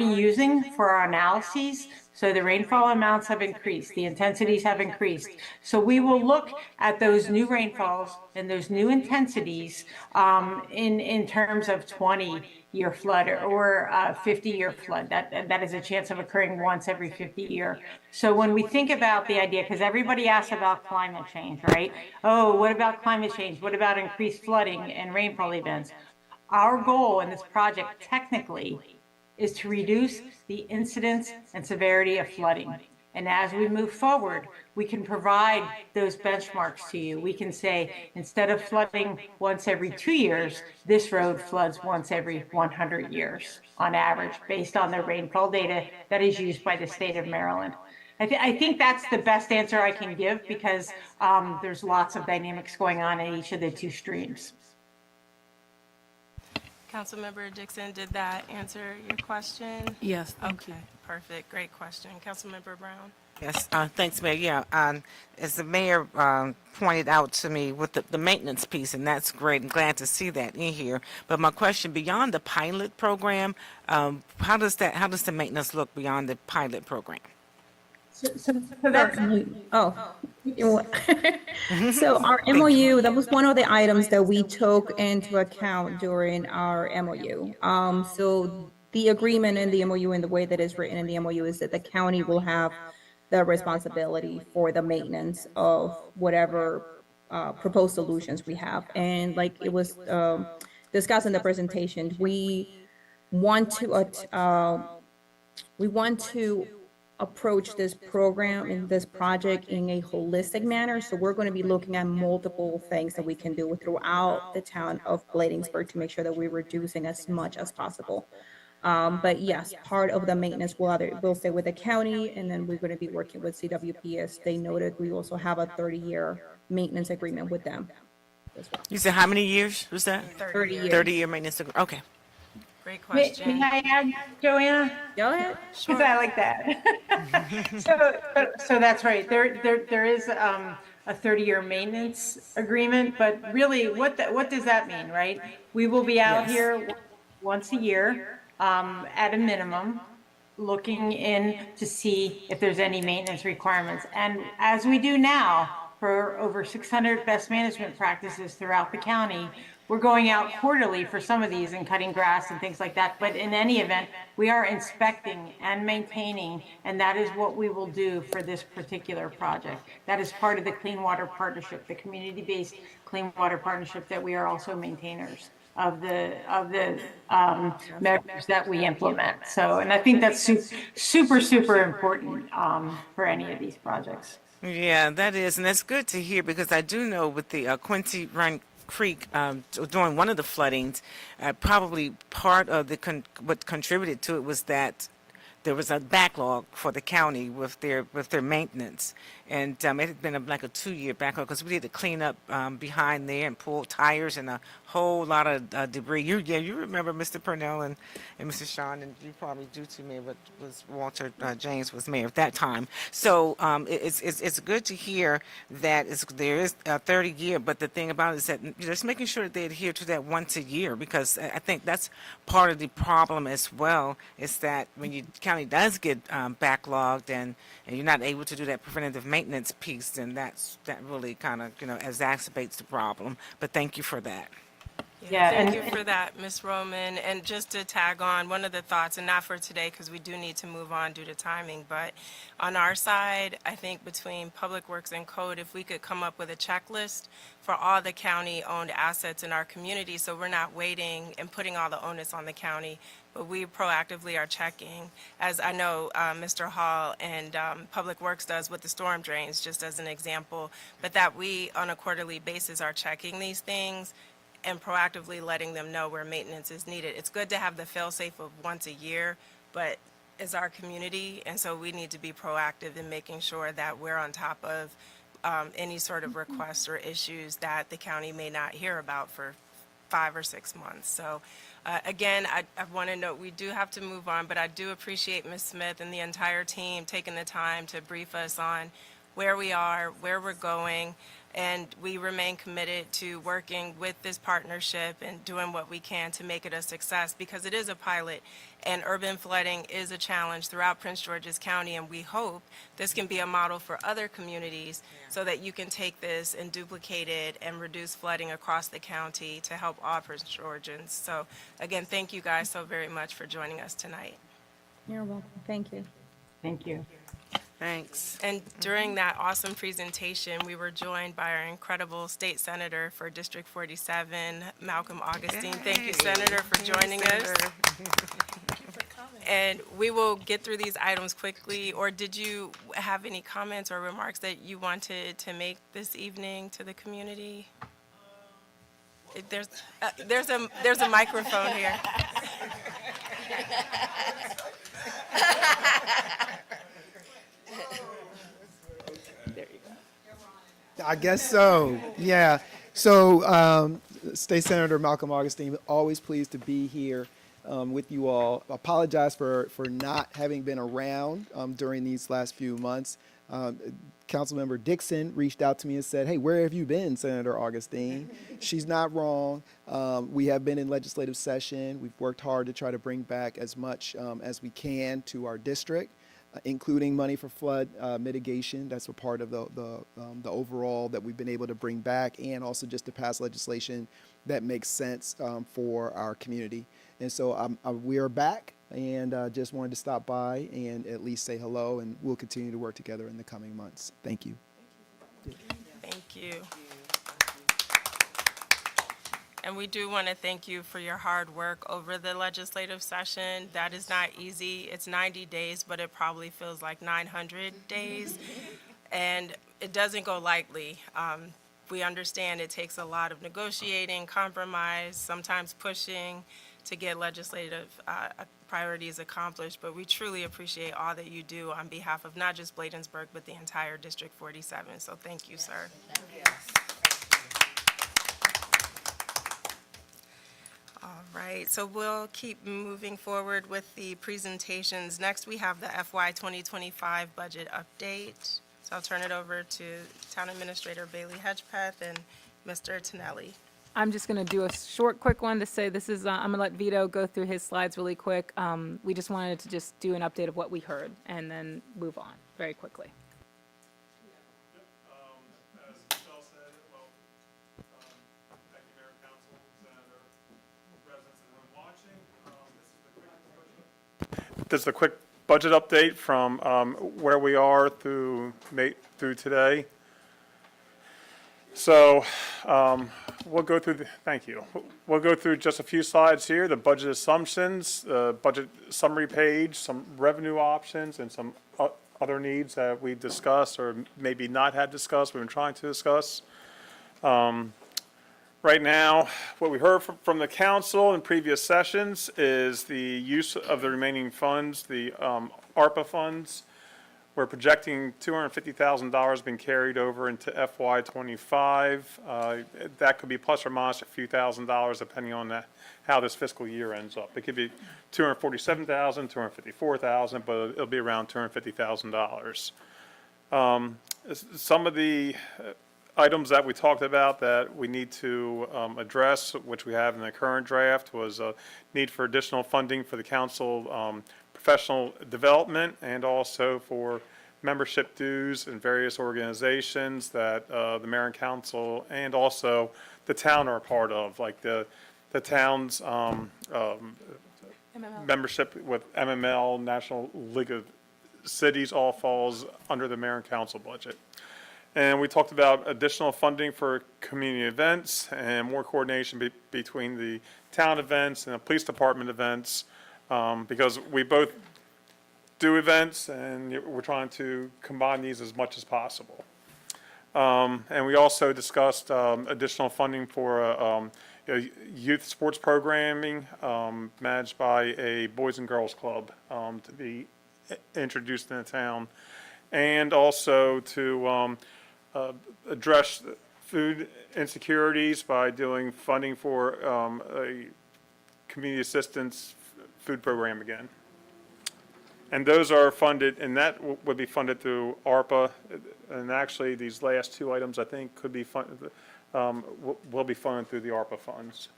S7: using for our analyses. So the rainfall amounts have increased, the intensities have increased. So we will look at those new rainfalls and those new intensities in terms of 20-year flood or 50-year flood. That is a chance of occurring once every 50 years. So when we think about the idea, because everybody asks about climate change, right? Oh, what about climate change? What about increased flooding and rainfall events? Our goal in this project technically is to reduce the incidence and severity of flooding. And as we move forward, we can provide those benchmarks to you. We can say, instead of flooding once every 2 years, this road floods once every 100 years on average, based on the rainfall data that is used by the state of Maryland. I think that's the best answer I can give, because there's lots of dynamics going on in each of the two streams.
S1: Councilmember Dixon, did that answer your question?
S11: Yes, thank you.
S1: Okay, perfect, great question. Councilmember Brown?
S2: Yes, thanks, Mayor. Yeah, as the mayor pointed out to me with the maintenance piece, and that's great. I'm glad to see that in here. But my question, beyond the pilot program, how does the maintenance look beyond the pilot program?
S8: So that's, so our MOU, that was one of the items that we took into account during our MOU. So the agreement in the MOU and the way that is written in the MOU is that the county will have the responsibility for the maintenance of whatever proposed solutions we have. And like it was discussed in the presentation, want to we want to approach this program and this project in a holistic manner. So we're going to be looking at multiple things that we can do throughout the town of Bladensburg to make sure that we're reducing as much as possible. But yes, part of the maintenance will stay with the county, and then we're going to be working with CWP. As they noted, we also have a 30-year maintenance agreement with them as well.
S2: You said how many years was that?
S8: 30 years.
S2: 30-year maintenance. Okay.
S1: Great
S7: May
S1: question.
S7: I add, Joanna?
S8: Go ahead.
S7: Because I like that. So that's right. There is a 30-year maintenance agreement, but really, what does that mean, right? We will be out here once a year, at a minimum, looking in to see if there's any maintenance requirements. And as we do now for over 600 best management practices throughout the county, we're going out quarterly for some of these and cutting grass and things like that. But in any event, we are inspecting and maintaining, and that is what we will do for this particular project. That is part of the Clean Water Partnership, the community-based Clean Water Partnership, that we are also maintainers of the measures that we implement. So, and I think that's super important for any of these projects.
S2: Yeah, that is, and that's good to hear because I do know with the Quincy Run Creek during one of the floodings, probably part of what contributed to it was that there was a backlog for the county with their maintenance, and it had been like a 2-year backlog because we had to clean up behind there and pull tires and a whole lot of debris. You remember Mr. Purnell and Mr. Sean, and you probably do too, Mayor, but was Walter James was mayor at that time. So it's good to hear that there is a 30-year, but the thing about it is that just making sure that they adhere to that once a year, because I think that's part of the problem as well, is that when you county does get backlogged and you're not able to do that preventative maintenance piece, then that really kind of exacerbates the problem. But thank you for that.
S7: Yeah,
S1: Thank
S7: and-
S1: you for that, Ms. Roman. And just to tag on, one of the thoughts, and not for today because we do need to move on due to timing, but on our side, I think between Public Works and Code, if we could come up with a checklist for all the county-owned assets in our community, so we're not waiting and putting all the onus on the county, but we proactively are checking, as I know Mr. Hall and Public Works does with the storm drains, just as an example, but that we, on a quarterly basis, are checking these things and proactively letting them know where maintenance is needed. It's good to have the fail-safe of once a year, but it's our community, and so we need to be proactive in making sure that we're on top of any sort of requests or issues that the county may not hear about for 5 or 6 months. So again, I want to note we do have to move on, but I do appreciate Ms. Smith and the entire team taking the time to brief us on where we are, where we're going, and we remain committed to working with this partnership and doing what we can to make it a success, because it is a pilot and urban flooding is a challenge throughout Prince George's County, and we hope this can be a model for other communities so that you can take this and duplicate it and reduce flooding across the county to help all Prince Georgians. So again, thank you guys so very much for joining us tonight.
S8: You're welcome. Thank you.
S7: Thank you.
S2: Thanks.
S1: And during that awesome presentation, we were joined by our incredible state senator for District 47, Malcolm Augustine. Thank you, Senator, for joining us. And we will get through these items quickly, or did you have any comments or remarks that you wanted to make this evening to the community? There's a microphone here.
S12: I guess so. Yeah. So, State Senator Malcolm Augustine, always pleased to be here with you all. Apologize for not having been around during these last few months. Councilmember Dixon reached out to me and said, "Hey, where have you been, Senator Augustine?" She's not wrong. We have been in legislative session. We've worked hard to try to bring back as much as we can to our district, including money for flood mitigation. That's a part of the overall that we've been able to bring back, and also just to pass legislation that makes sense for our community. And so we are back, and just wanted to stop by and at least say hello, and we'll continue to work together in the coming months. Thank you.
S1: Thank you. And we do want to thank you for your hard work over the legislative session. That is not easy. It's 90 days, but it probably feels like 900 days. And it doesn't go lightly. We understand it takes a lot of negotiating, compromise, sometimes pushing to get legislative priorities accomplished, but we truly appreciate all that you do on behalf of not just Bladensburg, but the entire District 47. So thank you, sir. All right, so we'll keep moving forward with the presentations. Next, we have the FY 2025 budget update. So I'll turn it over to Town Administrator Bailey Hedgepeth and Mr. Tonelli.
S3: I'm just going to do a short, quick one to say this is, I'm going to let Vito go through his slides really quick. We just wanted to just do an update of what we heard and then move on very quickly.
S13: As Michelle said, well, thank you, Mayor, Council, Senator, residents at home watching. This is the quick budget update from where we are through today. So we'll go through thank you. We'll go through just a few slides here, the budget assumptions, the budget summary page, some revenue options, and some other needs that we discussed or maybe not had discussed, we've been trying to discuss. Right now, what we heard from the council in previous sessions is the use of the remaining funds, the ARPA funds. We're projecting $250,000 being carried over into FY '25. That could be plus or minus a few $1,000s depending on how this fiscal year ends up. It could be $247,000, $254,000, but it'll be around $250,000. Some of the items that we talked about that we need to address, which we have in the current draft, was a need for additional funding for the council professional development and also for membership dues in various organizations that the mayor and council and also the town are a part of, like the town's membership with MML, National League of Cities, all falls under the mayor and council budget. And we talked about additional funding for community events and more coordination between the town events and the police department events, because we both do events and we're trying to combine these as much as possible. And we also discussed additional funding for youth sports programming managed by a Boys and Girls Club to be introduced in the town, and also to address food insecurities by doing funding for a community assistance food program again. And those are funded, and that would be funded through ARPA. And actually, these last two items, I think, could be funded, will be funded through the ARPA funds.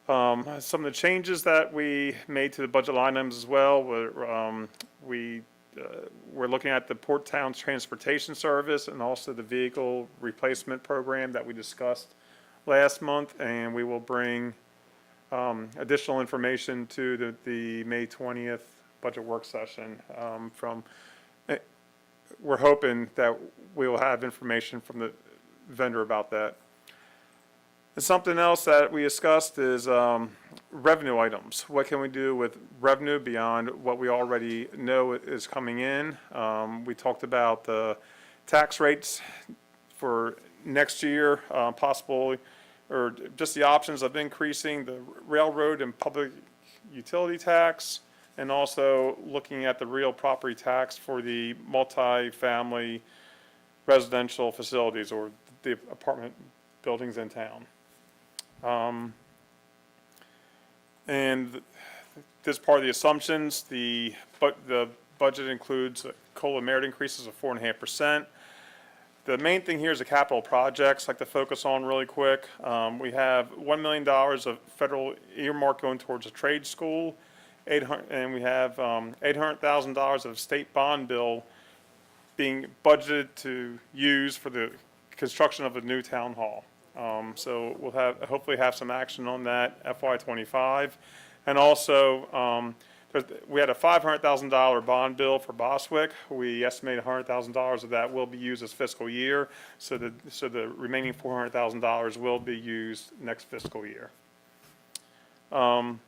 S13: Some of the changes that we made to the budget line items as well were we're looking at the Port Towns Transportation Service and also the vehicle replacement program that we discussed last month, and we will bring additional information to the May 20th budget work session. We're hoping that we will have information from the vendor about that. And something else that we discussed is revenue items. What can we do with revenue beyond what we already know is coming in? We talked about the tax rates for next year, possibly, or just the options of increasing the railroad and public utility tax, and also looking at the real property tax for the multi-family residential facilities or the apartment buildings in town. And this part of the assumptions, the budget includes COLA merit increases of 4.5%. The main thing here is the capital projects. I'd like to focus on really quick. We have $1 million of federal earmark going towards a trade school, and we have $800,000 of state bond bill being budgeted to use for the construction of a new town hall. So we'll hopefully have some action on that FY '25, and also we had a $500,000 bond bill for Boswick. We estimate $100,000 of that will be used this fiscal year. So the remaining $400,000 will be used next fiscal year. And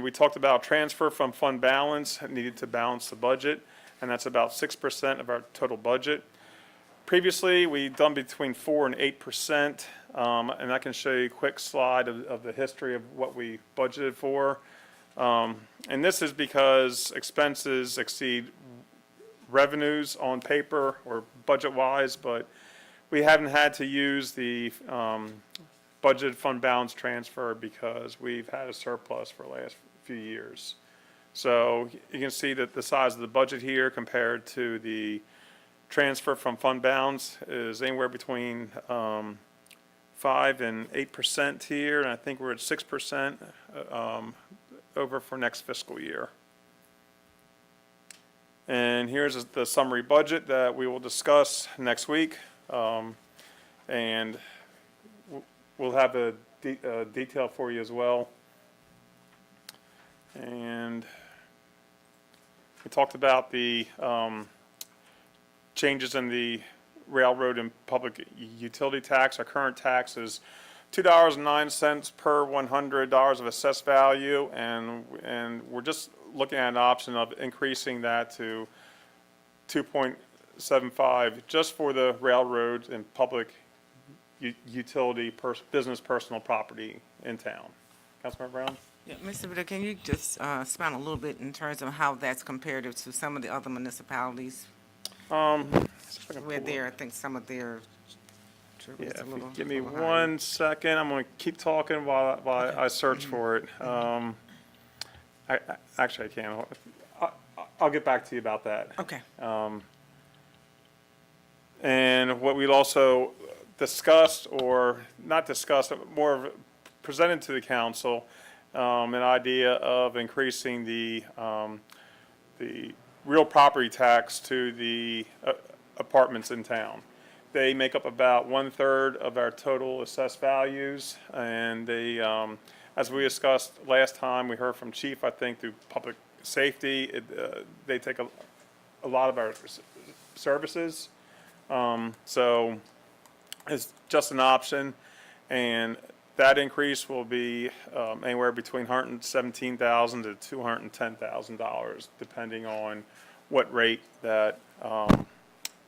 S13: we talked about transfer from fund balance needed to balance the budget, and that's about 6% of our total budget. Previously, we've done between 4 and 8%, and I can show you a quick slide of the history of what we budgeted for. And this is because expenses exceed revenues on paper or budget-wise, but we haven't had to use the budgeted fund balance transfer because we've had a surplus for the last few years. So you can see that the size of the budget here compared to the transfer from fund balance is anywhere between 5 and 8% here, and I think we're at 6% over for next fiscal year. And here's the summary budget that we will discuss next week, and we'll have a detail for you as well. And we talked about the changes in the railroad and public utility tax. Our current tax is $2.09 per $100 of assessed value, and we're just looking at an option of increasing that to 2.75 just for the railroads and public utility business personal property in town. Councilmember Brown?
S2: Yeah, Mr. Vito, can you just expound a little bit in terms of how that's comparative to some of the other municipalities? I think some of their.
S13: Yeah, if you give me 1 second, I'm going to keep talking while I search for it. Actually, I can't. I'll get back to you about that.
S2: Okay.
S13: And what we'd also discussed, or not discussed, more of presented to the council, an idea of increasing the real property tax to the apartments in town. They make up about 1/3 of our total assessed values, and they, as we discussed last time, we heard from Chief, I think, through public safety, they take a lot of our services. So it's just an option, and that increase will be anywhere between $117,000 to $210,000, depending on what rate that,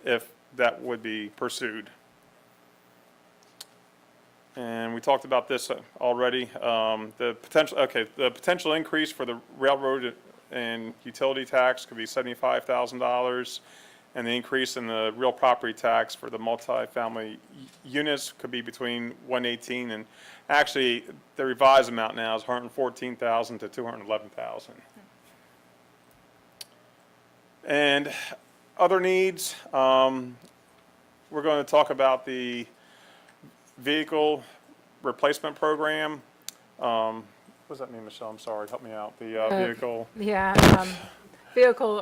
S13: if that would be pursued. And we talked about this already. The potential increase for the railroad and utility tax could be $75,000, and the increase in the real property tax for the multifamily units could be between $118,000 and actually the revised amount now is $114,000 to $211,000. And other needs, we're going to talk about the vehicle replacement program. What does that mean, Michelle? I'm sorry, help me out. The vehicle.
S3: Yeah, vehicle,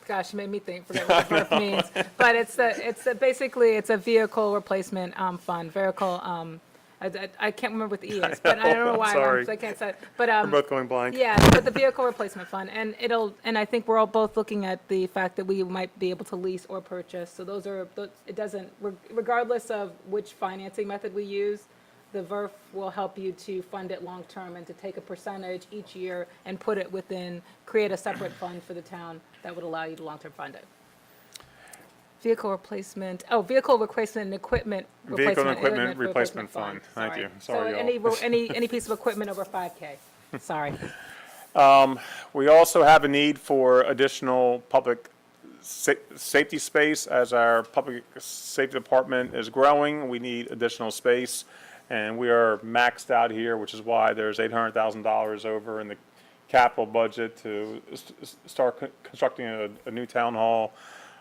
S3: gosh, you made me forget what the verb means. But basically, it's a vehicle replacement fund, vehicle, I can't remember what the E is, but I don't know why,
S13: Sorry.
S3: I can't say it. But,
S13: We're both going blank.
S3: yeah, but the vehicle replacement fund, and I think we're all both looking at the fact that we might be able to lease or purchase. So it doesn't, regardless of which financing method we use, the VERF will help you to fund it long-term and to take a percentage each year and put it create a separate fund for the town that would allow you to long-term fund it. Vehicle replacement and equipment replacement fund.
S13: Thank you.
S3: Sorry,
S13: y'all.
S3: So any piece of equipment over 5K. Sorry.
S13: We also have a need for additional public safety space. As our public safety department is growing, we need additional space, and we are maxed out here, which is why there's $800,000 over in the capital budget to start constructing a new town hall.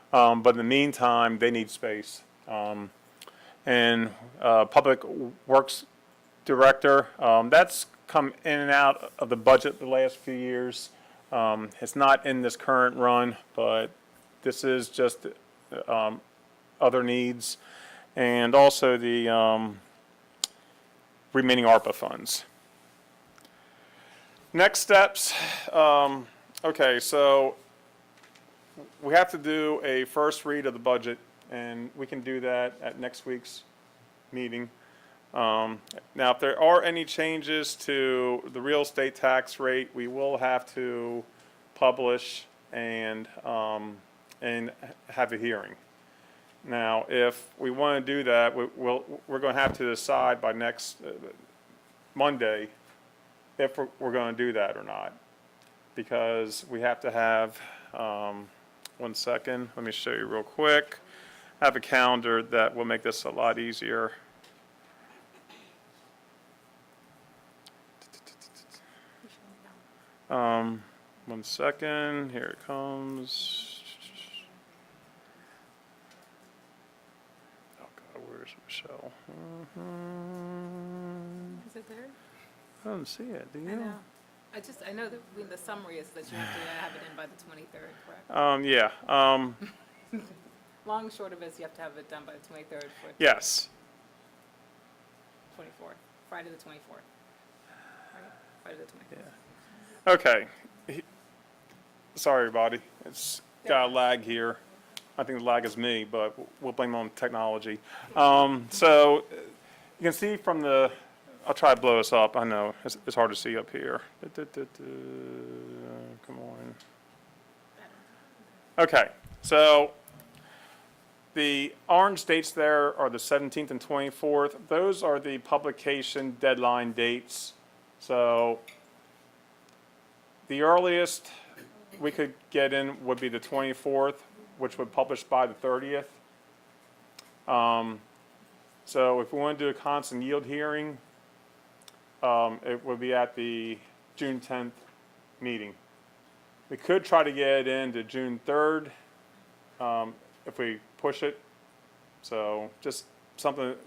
S13: But in the meantime, they need space. And Public Works Director, that's come in and out of the budget the last few years. It's not in this current run, but this is just other needs. And also the remaining ARPA funds. Next steps, Okay, so we have to do a first read of the budget, and we can do that at next week's meeting. Now, if there are any changes to the real estate tax rate, we will have to publish and have a hearing. Now, if we want to do that, we're going to have to decide by next Monday if we're going to do that or not. Because we have to have, 1 second, let me show you real quick. I have a calendar that will make this a lot easier. Um, 1 second, here it comes. Oh God, where's Michelle?
S3: Is it there?
S13: I don't see it, do you?
S3: I know. I know that the summary is that you have to have it in by the 23rd, correct?
S13: Yeah,
S3: Long and short of it is you have to have it done by the 23rd for
S13: yes,
S3: 24th, Friday the 24th. Right? Friday the 24th.
S13: yeah. Okay. Sorry, everybody. It's got a lag here. I think the lag is me, but we'll blame it on technology. So you can see from the, I'll try to blow this up. I know it's hard to see up here. Come on. Okay, so the orange dates there are the 17th and 24th. Those are the publication deadline dates. So the earliest we could get in would be the 24th, which would publish by the 30th. So if we want to do a constant yield hearing, it would be at the June 10th meeting. We could try to get it into June 3rd if we push it. So just something to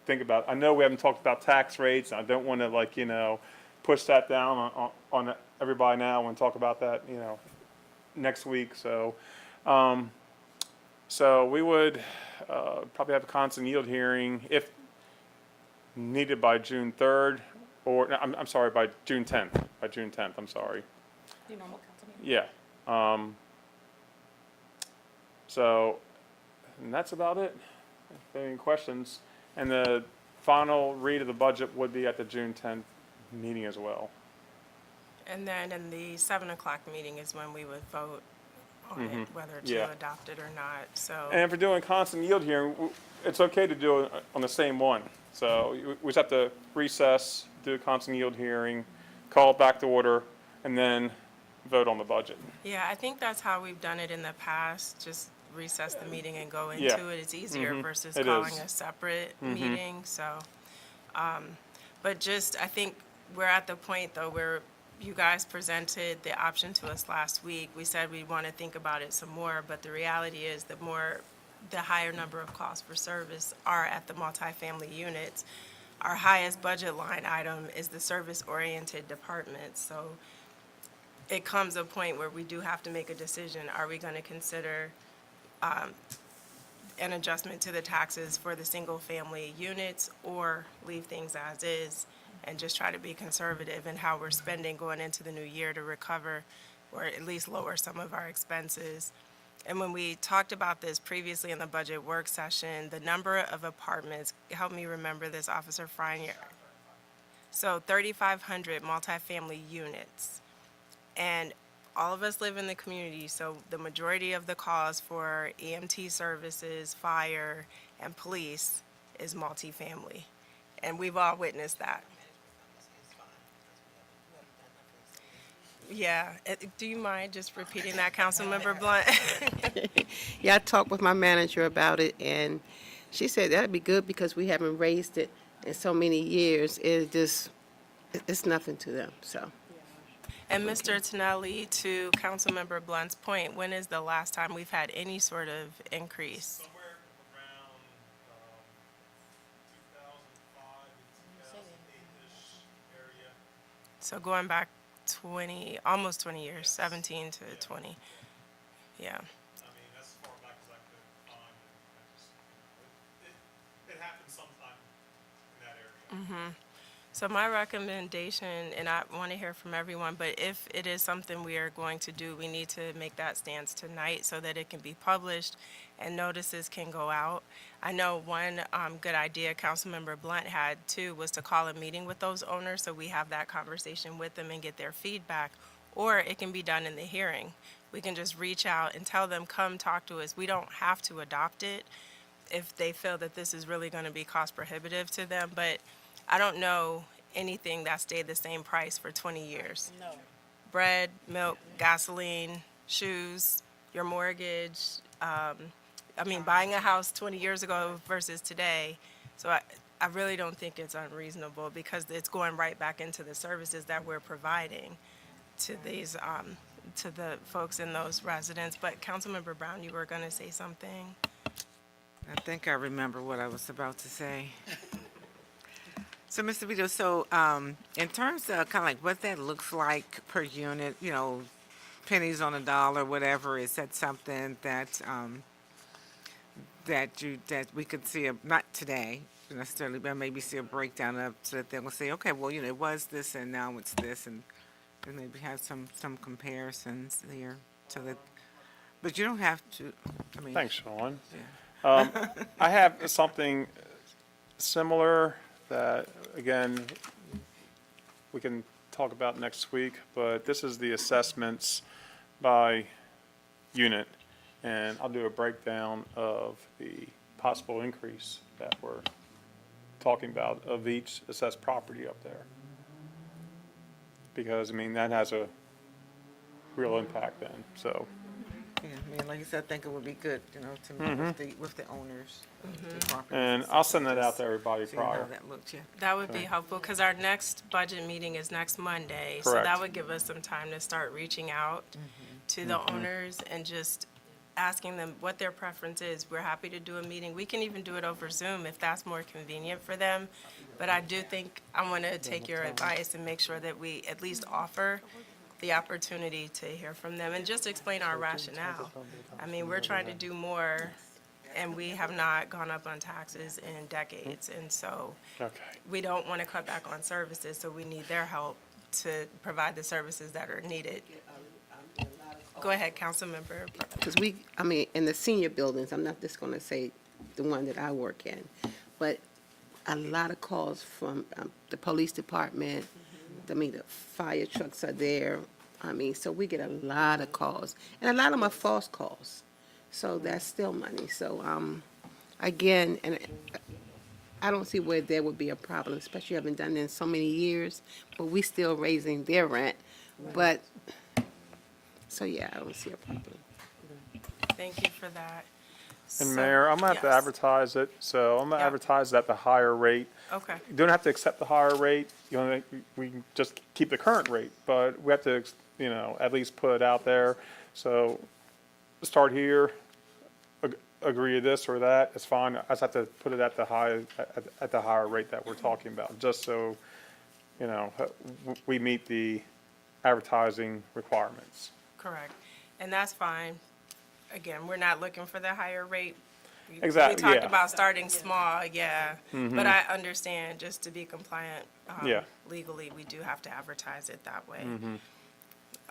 S13: think about. I know we haven't talked about tax rates. And I don't want to push that down on everybody now and talk about that, next week. So, so we would probably have a constant yield hearing if needed by June 3rd, or no, I'm sorry, by June 10th. By June 10th, I'm sorry.
S3: Your normal council meeting?
S13: Yeah. So, and that's about it. If there are any questions, and the final read of the budget would be at the June 10th meeting as well.
S1: And then in the 7 o'clock meeting is when we would vote on it, whether
S13: Yeah.
S1: to adopt it or not, so.
S13: And if we're doing constant yield hearing, it's okay to do it on the same one. So we just have to recess, do a constant yield hearing, call it back to order, and then vote on the budget.
S1: Yeah, I think that's how we've done it in the past, just recess the meeting and go
S13: Yeah.
S1: into it. It's easier versus
S13: It
S1: calling
S13: is.
S1: a separate meeting, so. But just, I think we're at the point, though, where you guys presented the option to us last week. We said we want to think about it some more, but the reality is the higher number of calls for service are at the multifamily units. Our highest budget line item is the service-oriented departments, so it comes a point where we do have to make a decision. Are we going to consider an adjustment to the taxes for the single-family units, or leave things as is and just try to be conservative in how we're spending going into the new year to recover or at least lower some of our expenses? And when we talked about this previously in the budget work session, the number of apartments, help me remember this, Officer Fryer. So 3,500 multifamily units. And all of us live in the community, so the majority of the calls for EMT services, fire, and police is multifamily. And we've all witnessed that. Yeah, do you mind just repeating that, Councilmember Blunt?
S14: Yeah, I talked with my manager about it, and she said that'd be good because we haven't raised it in so many years. It's nothing to them, so.
S1: And Mr. Tonelli, to Councilmember Blunt's point, when is the last time we've had any sort of increase?
S13: Somewhere around 2005 to 2008-ish area.
S1: So going back almost 20 years, 17 to 20. Yeah.
S13: I mean, that's as far back as I could find. And it happened sometime in that area.
S1: So my recommendation, and I want to hear from everyone, but if it is something we are going to do, we need to make that stance tonight so that it can be published and notices can go out. I know one good idea Councilmember Blunt had too was to call a meeting with those owners so we have that conversation with them and get their feedback. Or it can be done in the hearing. We can just reach out and tell them, come talk to us. We don't have to adopt it if they feel that this is really going to be cost prohibitive to them, but I don't know anything that stayed the same price for 20 years. No. Bread, milk, gasoline, shoes, your mortgage, buying a house 20 years ago versus today. So I really don't think it's unreasonable because it's going right back into the services that we're providing to these, to the folks in those residents. But Councilmember Brown, you were going to say something?
S2: I think I remember what I was about to say. So, Mr. Vito, in terms of kind of like what that looks like per unit, pennies on a dollar, whatever, is that something that that we could see, not today necessarily, but maybe see a breakdown of, so that they'll say, okay, well, it was this and now it's this, and maybe have some comparisons there, so that. But you don't have to.
S13: Thanks, Sean.
S2: Yeah.
S13: I have something similar that, again, we can talk about next week, but this is the assessments by unit, and I'll do a breakdown of the possible increase that we're talking about of each assessed property up there. Because, that has a real impact then, so.
S2: Yeah, like you said, I think it would be good, to meet with the owners of the properties.
S13: And I'll send that out to everybody
S2: See how
S13: prior.
S2: that looked, yeah.
S1: That would be helpful because our next budget meeting is next Monday. So
S13: Correct.
S1: that would give us some time to start reaching out to the owners and just asking them what their preference is. We're happy to do a meeting. We can even do it over Zoom if that's more convenient for them. But I do think I want to take your advice and make sure that we at least offer the opportunity to hear from them and just explain our rationale. We're trying to do more, and we have not gone up on taxes in decades, and so we don't want to cut back on services, so we need their help to provide the services that are needed. Go ahead, Councilmember.
S14: Because in the senior buildings, I'm not just going to say the one that I work in, but a lot of calls from the police department. The fire trucks are there. So we get a lot of calls, and a lot of them are false calls. So that's still money. So, again, and I don't see where there would be a problem, especially having done it in so many years, but we still raising their rent. But, so yeah, I don't see a problem.
S1: Thank you for that.
S13: And Mayor, I'm gonna have to
S1: Yes.
S13: advertise it, so I'm gonna
S1: Yeah.
S13: advertise it at the higher rate.
S1: Okay.
S13: You don't have to accept the higher rate, we can just keep the current rate, but we have to, at least put it out there. So, start here, agree to this or that, it's fine, I just have to put it at the higher rate that we're talking about, just so, we meet the advertising requirements.
S1: Correct. And that's fine. Again, we're not looking for the higher rate.
S13: Exactly,
S1: We talked
S13: yeah.
S1: about starting small, yeah. But I understand, just to be compliant
S13: Yeah.
S1: legally, we do have to advertise it that way.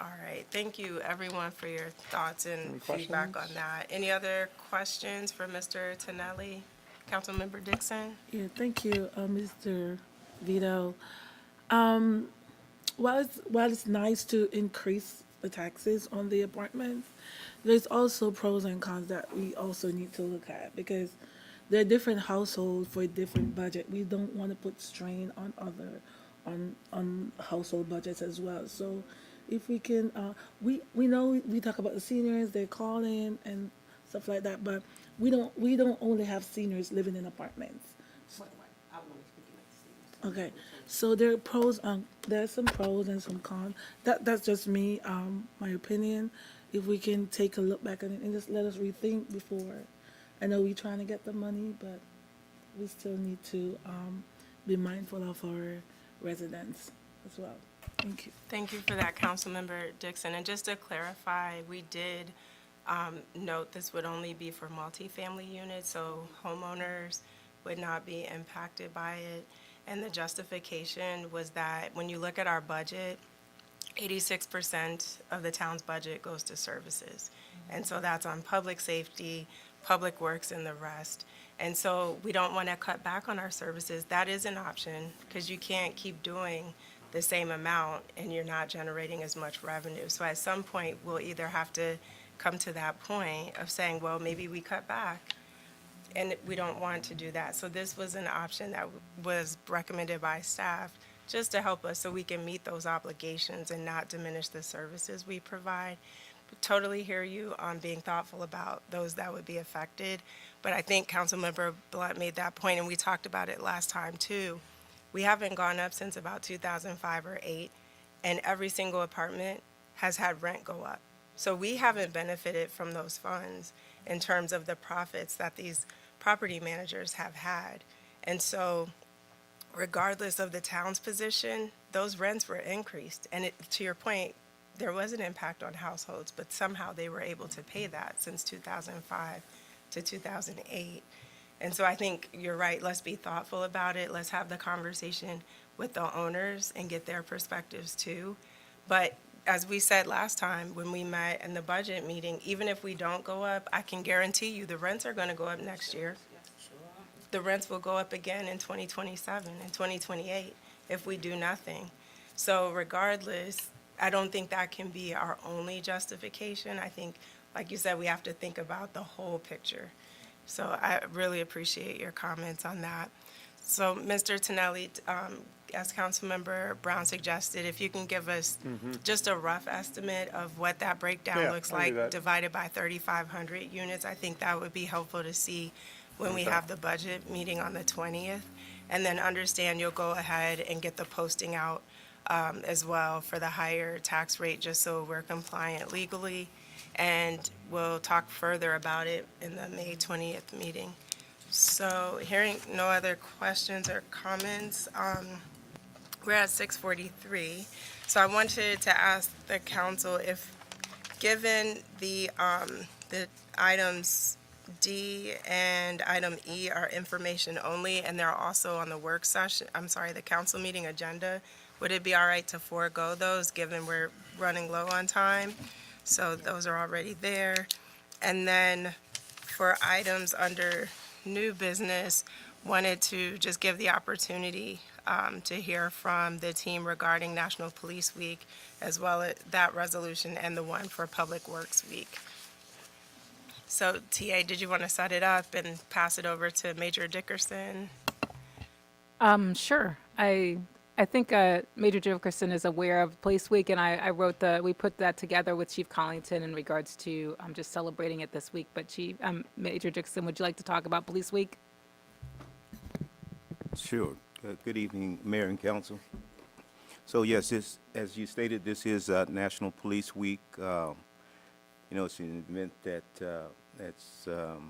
S1: All right, thank you, everyone, for your thoughts and feedback on that. Any other questions for Mr. Tonelli? Councilmember Dixon?
S11: Yeah, thank you, Mr. Vito. While it's nice to increase the taxes on the apartments, there's also pros and cons that we also need to look at, because there are different households for a different budget. We don't want to put strain on household budgets as well. So if we can, we know we talk about the seniors, they call in and stuff like that, but we don't only have seniors living in apartments. Okay, so there are some pros and some cons. That's just me, my opinion. If we can take a look back at it and just let us rethink before. I know we're trying to get the money, but we still need to be mindful of our residents as well. Thank you.
S1: Thank you for that, Councilmember Dixon. And just to clarify, we did note this would only be for multifamily units, so homeowners would not be impacted by it. And the justification was that when you look at our budget, 86% of the town's budget goes to services. And so that's on public safety, public works, and the rest. And so we don't want to cut back on our services. That is an option, because you can't keep doing the same amount and you're not generating as much revenue. So at some point, we'll either have to come to that point of saying, well, maybe we cut back, and we don't want to do that. So this was an option that was recommended by staff, just to help us so we can meet those obligations and not diminish the services we provide. Totally hear you on being thoughtful about those that would be affected, but I think Councilmember Blunt made that point, and we talked about it last time too. We haven't gone up since about 2005 or 8, and every single apartment has had rent go up. So we haven't benefited from those funds in terms of the profits that these property managers have had. And so regardless of the town's position, those rents were increased. And to your point, there was an impact on households, but somehow they were able to pay that since 2005 to 2008. And so I think you're right, let's be thoughtful about it. Let's have the conversation with the owners and get their perspectives too. But as we said last time when we met in the budget meeting, even if we don't go up, I can guarantee you the rents are going to go up next year. The rents will go up again in 2027 and 2028 if we do nothing. So regardless, I don't think that can be our only justification. I think, like you said, we have to think about the whole picture. So I really appreciate your comments on that. So, Mr. Tonelli, as Councilmember Brown suggested, if you can give us just a rough estimate of what that breakdown
S13: Yeah,
S1: looks
S13: I'll do
S1: like
S13: that.
S1: divided by 3,500 units, I think that would be helpful to see when we
S13: Okay.
S1: have the budget meeting on the 20th. And then understand you'll go ahead and get the posting out as well for the higher tax rate, just so we're compliant legally. And we'll talk further about it in the May 20th meeting. So hearing no other questions or comments, we're at 6:43. So I wanted to ask the council if, given the items D and item E are information only, and they're also on the work session, the council meeting agenda, would it be all right to forego those, given we're running low on time? So those are already there. And then for items under new business, wanted to just give the opportunity to hear from the team regarding National Police Week, as well as that resolution and the one for Public Works Week. So TA, did you want to set it up and pass it over to Major Dickerson?
S3: Sure. I think Major Dickerson is aware of Police Week, and we put that together with Chief Collington in regards to just celebrating it this week. But Major Dickerson, would you like to talk about Police Week?
S15: Sure. Good evening, Mayor and Council. So yes, as you stated, this is National Police Week. It's an event that's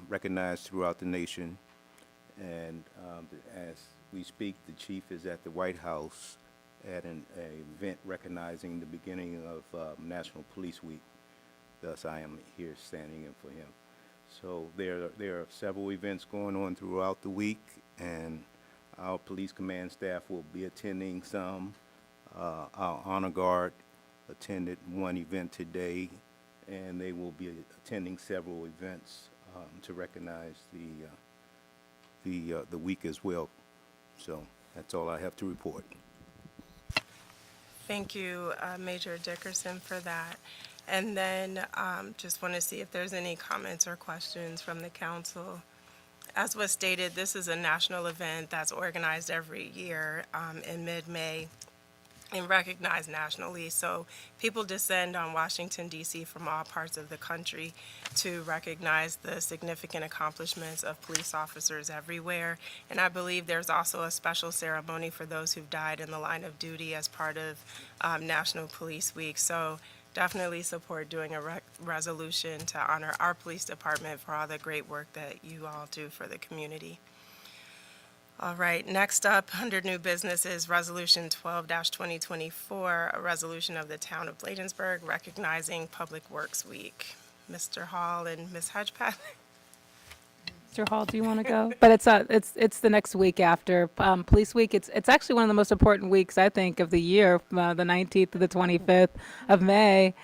S15: recognized throughout the nation. And as we speak, the chief is at the White House at an event recognizing the beginning of National Police Week. Thus, I am here standing in for him. So there are several events going on throughout the week, and our police command staff will be attending some. Our honor guard attended one event today, and they will be attending several events to recognize the week as well. So that's all I have to report.
S1: Thank you, Major Dickerson, for that. And then just want to see if there's any comments or questions from the council. As was stated, this is a national event that's organized every year in mid-May and recognized nationally. So people descend on Washington, D.C. from all parts of the country to recognize the significant accomplishments of police officers everywhere. And I believe there's also a special ceremony for those who've died in the line of duty as part of National Police Week. So definitely support doing a resolution to honor our police department for all the great work that you all do for the community. All right, next up, under new business is Resolution 12-2024, a resolution of the Town of Bladensburg recognizing Public Works Week. Mr. Hall and Ms. Hedgepath.
S3: Mr. Hall, do you want to go? But it's the next week after Police Week. It's actually one of the most important weeks, I think, of the year, the 19th to the 25th of May.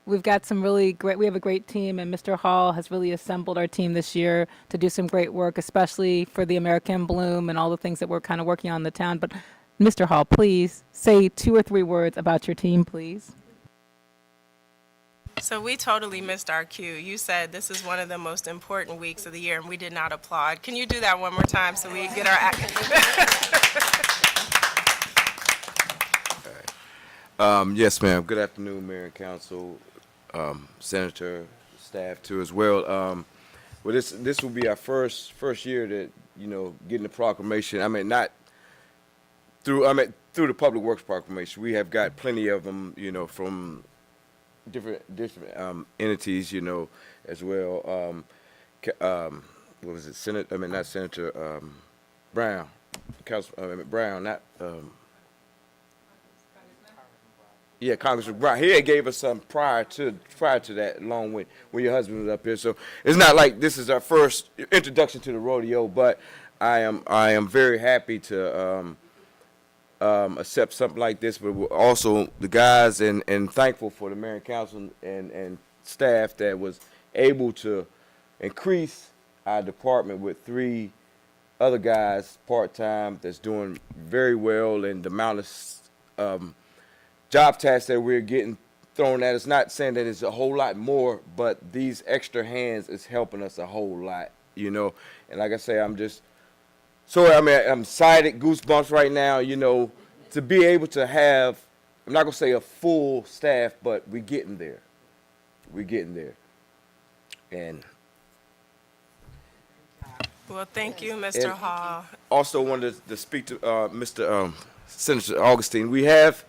S3: We've got some really great. We have a great team, and Mr. Hall has really assembled our team this year to do some great work, especially for the American Bloom and all the things that we're kind of working on in the town. But Mr. Hall, please say 2 or 3 words about your team, please.
S1: So we totally missed our cue. You said this is one of the most important weeks of the year, and we did not applaud. Can you do that one more time so we get our act?
S16: Yes, ma'am. Good afternoon, Mayor and Council, Senator, staff too as well. Well, this will be our first year that, you know, getting the proclamation. I mean, not through, through the Public Works proclamation. We have got plenty of them, you know, from different entities, you know, as well. What was it? Not Senator Brown, Brown, not. Yeah, Congressman Brown. He had gave us some prior to that, along with when your husband was up here. So it's not like this is our first introduction to the rodeo, but I am very happy to accept something like this. But we're also the guys and thankful for the mayor and council and staff that was able to increase our department with 3 other guys part-time that's doing very well, and the amount of job tasks that we're getting thrown at us. Not saying that it's a whole lot more, but these extra hands is helping us a whole lot, you know. And like I say, I'm just I'm excited, goosebumps right now, you know, to be able to have, I'm not gonna say a full staff, but we're getting there. We're getting there. And
S1: Well, thank you, Mr. Hall.
S16: also wanted to speak to Mr. Senator Augustine. We have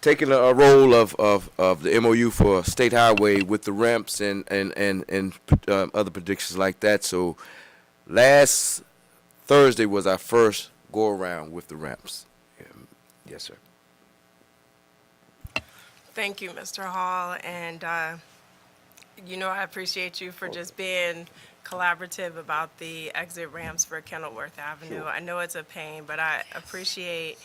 S16: taking a role of the MOU for State Highway with the ramps and other predictions like that. So last Thursday was our first go around with the ramps. Yes, sir.
S1: Thank you, Mr. Hall, and you know I appreciate you for just being collaborative about the exit ramps for Kenilworth Avenue.
S16: Sure.
S1: I know it's a pain, but I appreciate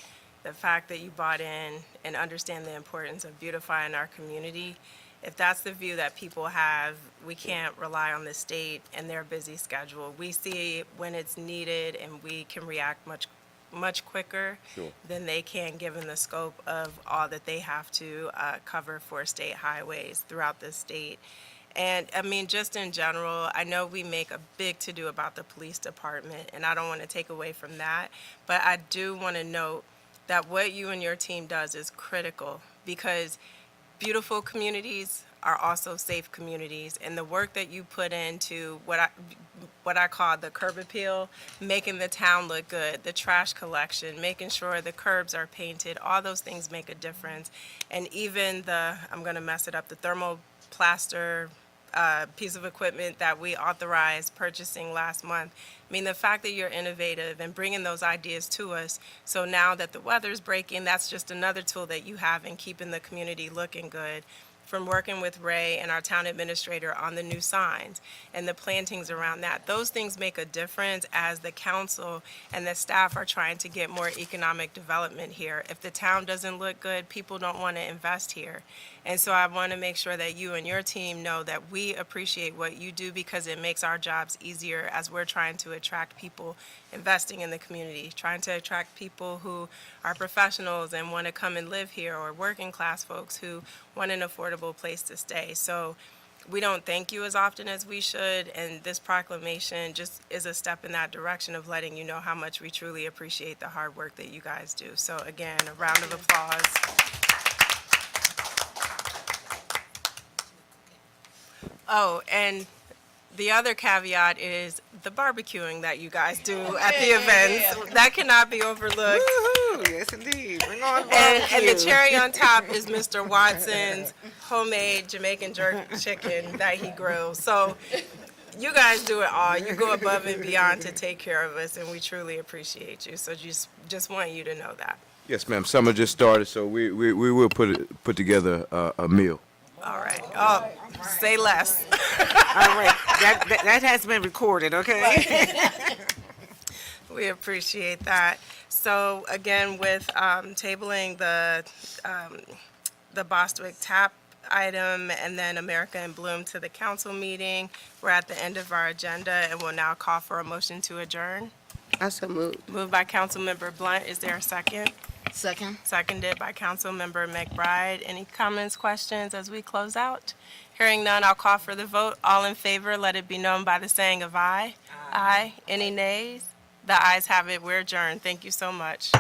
S1: the fact that you bought in and understand the importance of beautifying our community. If that's the view that people have, we can't rely on the state and their busy schedule. We see when it's needed, and we can react much quicker
S16: Sure.
S1: than they can, given the scope of all that they have to cover for state highways throughout the state. And I mean, just in general, I know we make a big to-do about the police department, and I don't want to take away from that, but I do want to note that what you and your team does is critical, because beautiful communities are also safe communities, and the work that you put into what I call the curb appeal, making the town look good, the trash collection, making sure the curbs are painted, all those things make a difference. And even I'm gonna mess it up, the thermoplaster piece of equipment that we authorized purchasing last month. I mean, the fact that you're innovative and bringing those ideas to us, so now that the weather's breaking, that's just another tool that you have in keeping the community looking good. From working with Ray and our town administrator on the new signs and the plantings around that. Those things make a difference as the council and the staff are trying to get more economic development here. If the town doesn't look good, people don't want to invest here. And so I want to make sure that you and your team know that we appreciate what you do, because it makes our jobs easier as we're trying to attract people investing in the community, trying to attract people who are professionals and want to come and live here, or working class folks who want an affordable place to stay. So we don't thank you as often as we should, and this proclamation just is a step in that direction of letting you know how much we truly appreciate the hard work that you guys do. So again, a round of applause. Oh, and the other caveat is the barbecuing that you guys do at the events. That cannot be overlooked.
S2: Yes, indeed. Bring on
S1: And the cherry on top is Mr. Watson's homemade Jamaican jerk chicken that he grills. So you guys do it all. You go above and beyond to take care of us, and we truly appreciate you. So just want you to know that.
S16: Yes, ma'am. Summer just started, so we will put together a meal.
S1: All right. Oh, say less.
S2: All right, that has been recorded, okay?
S1: We appreciate that. So again, with tabling the Bostwick TAP item and then America in Bloom to the council meeting, we're at the end of our agenda and we'll now call for a motion to adjourn.
S14: I so moved.
S1: Moved by Councilmember Blunt. Is there a second?
S17: Second.
S1: Seconded by Councilmember McBride. Any comments, questions as we close out? Hearing none, I'll call for the vote. All in favor, let it be known by the saying of aye. Aye. Any nays? The ayes have it. We're adjourned. Thank you so much.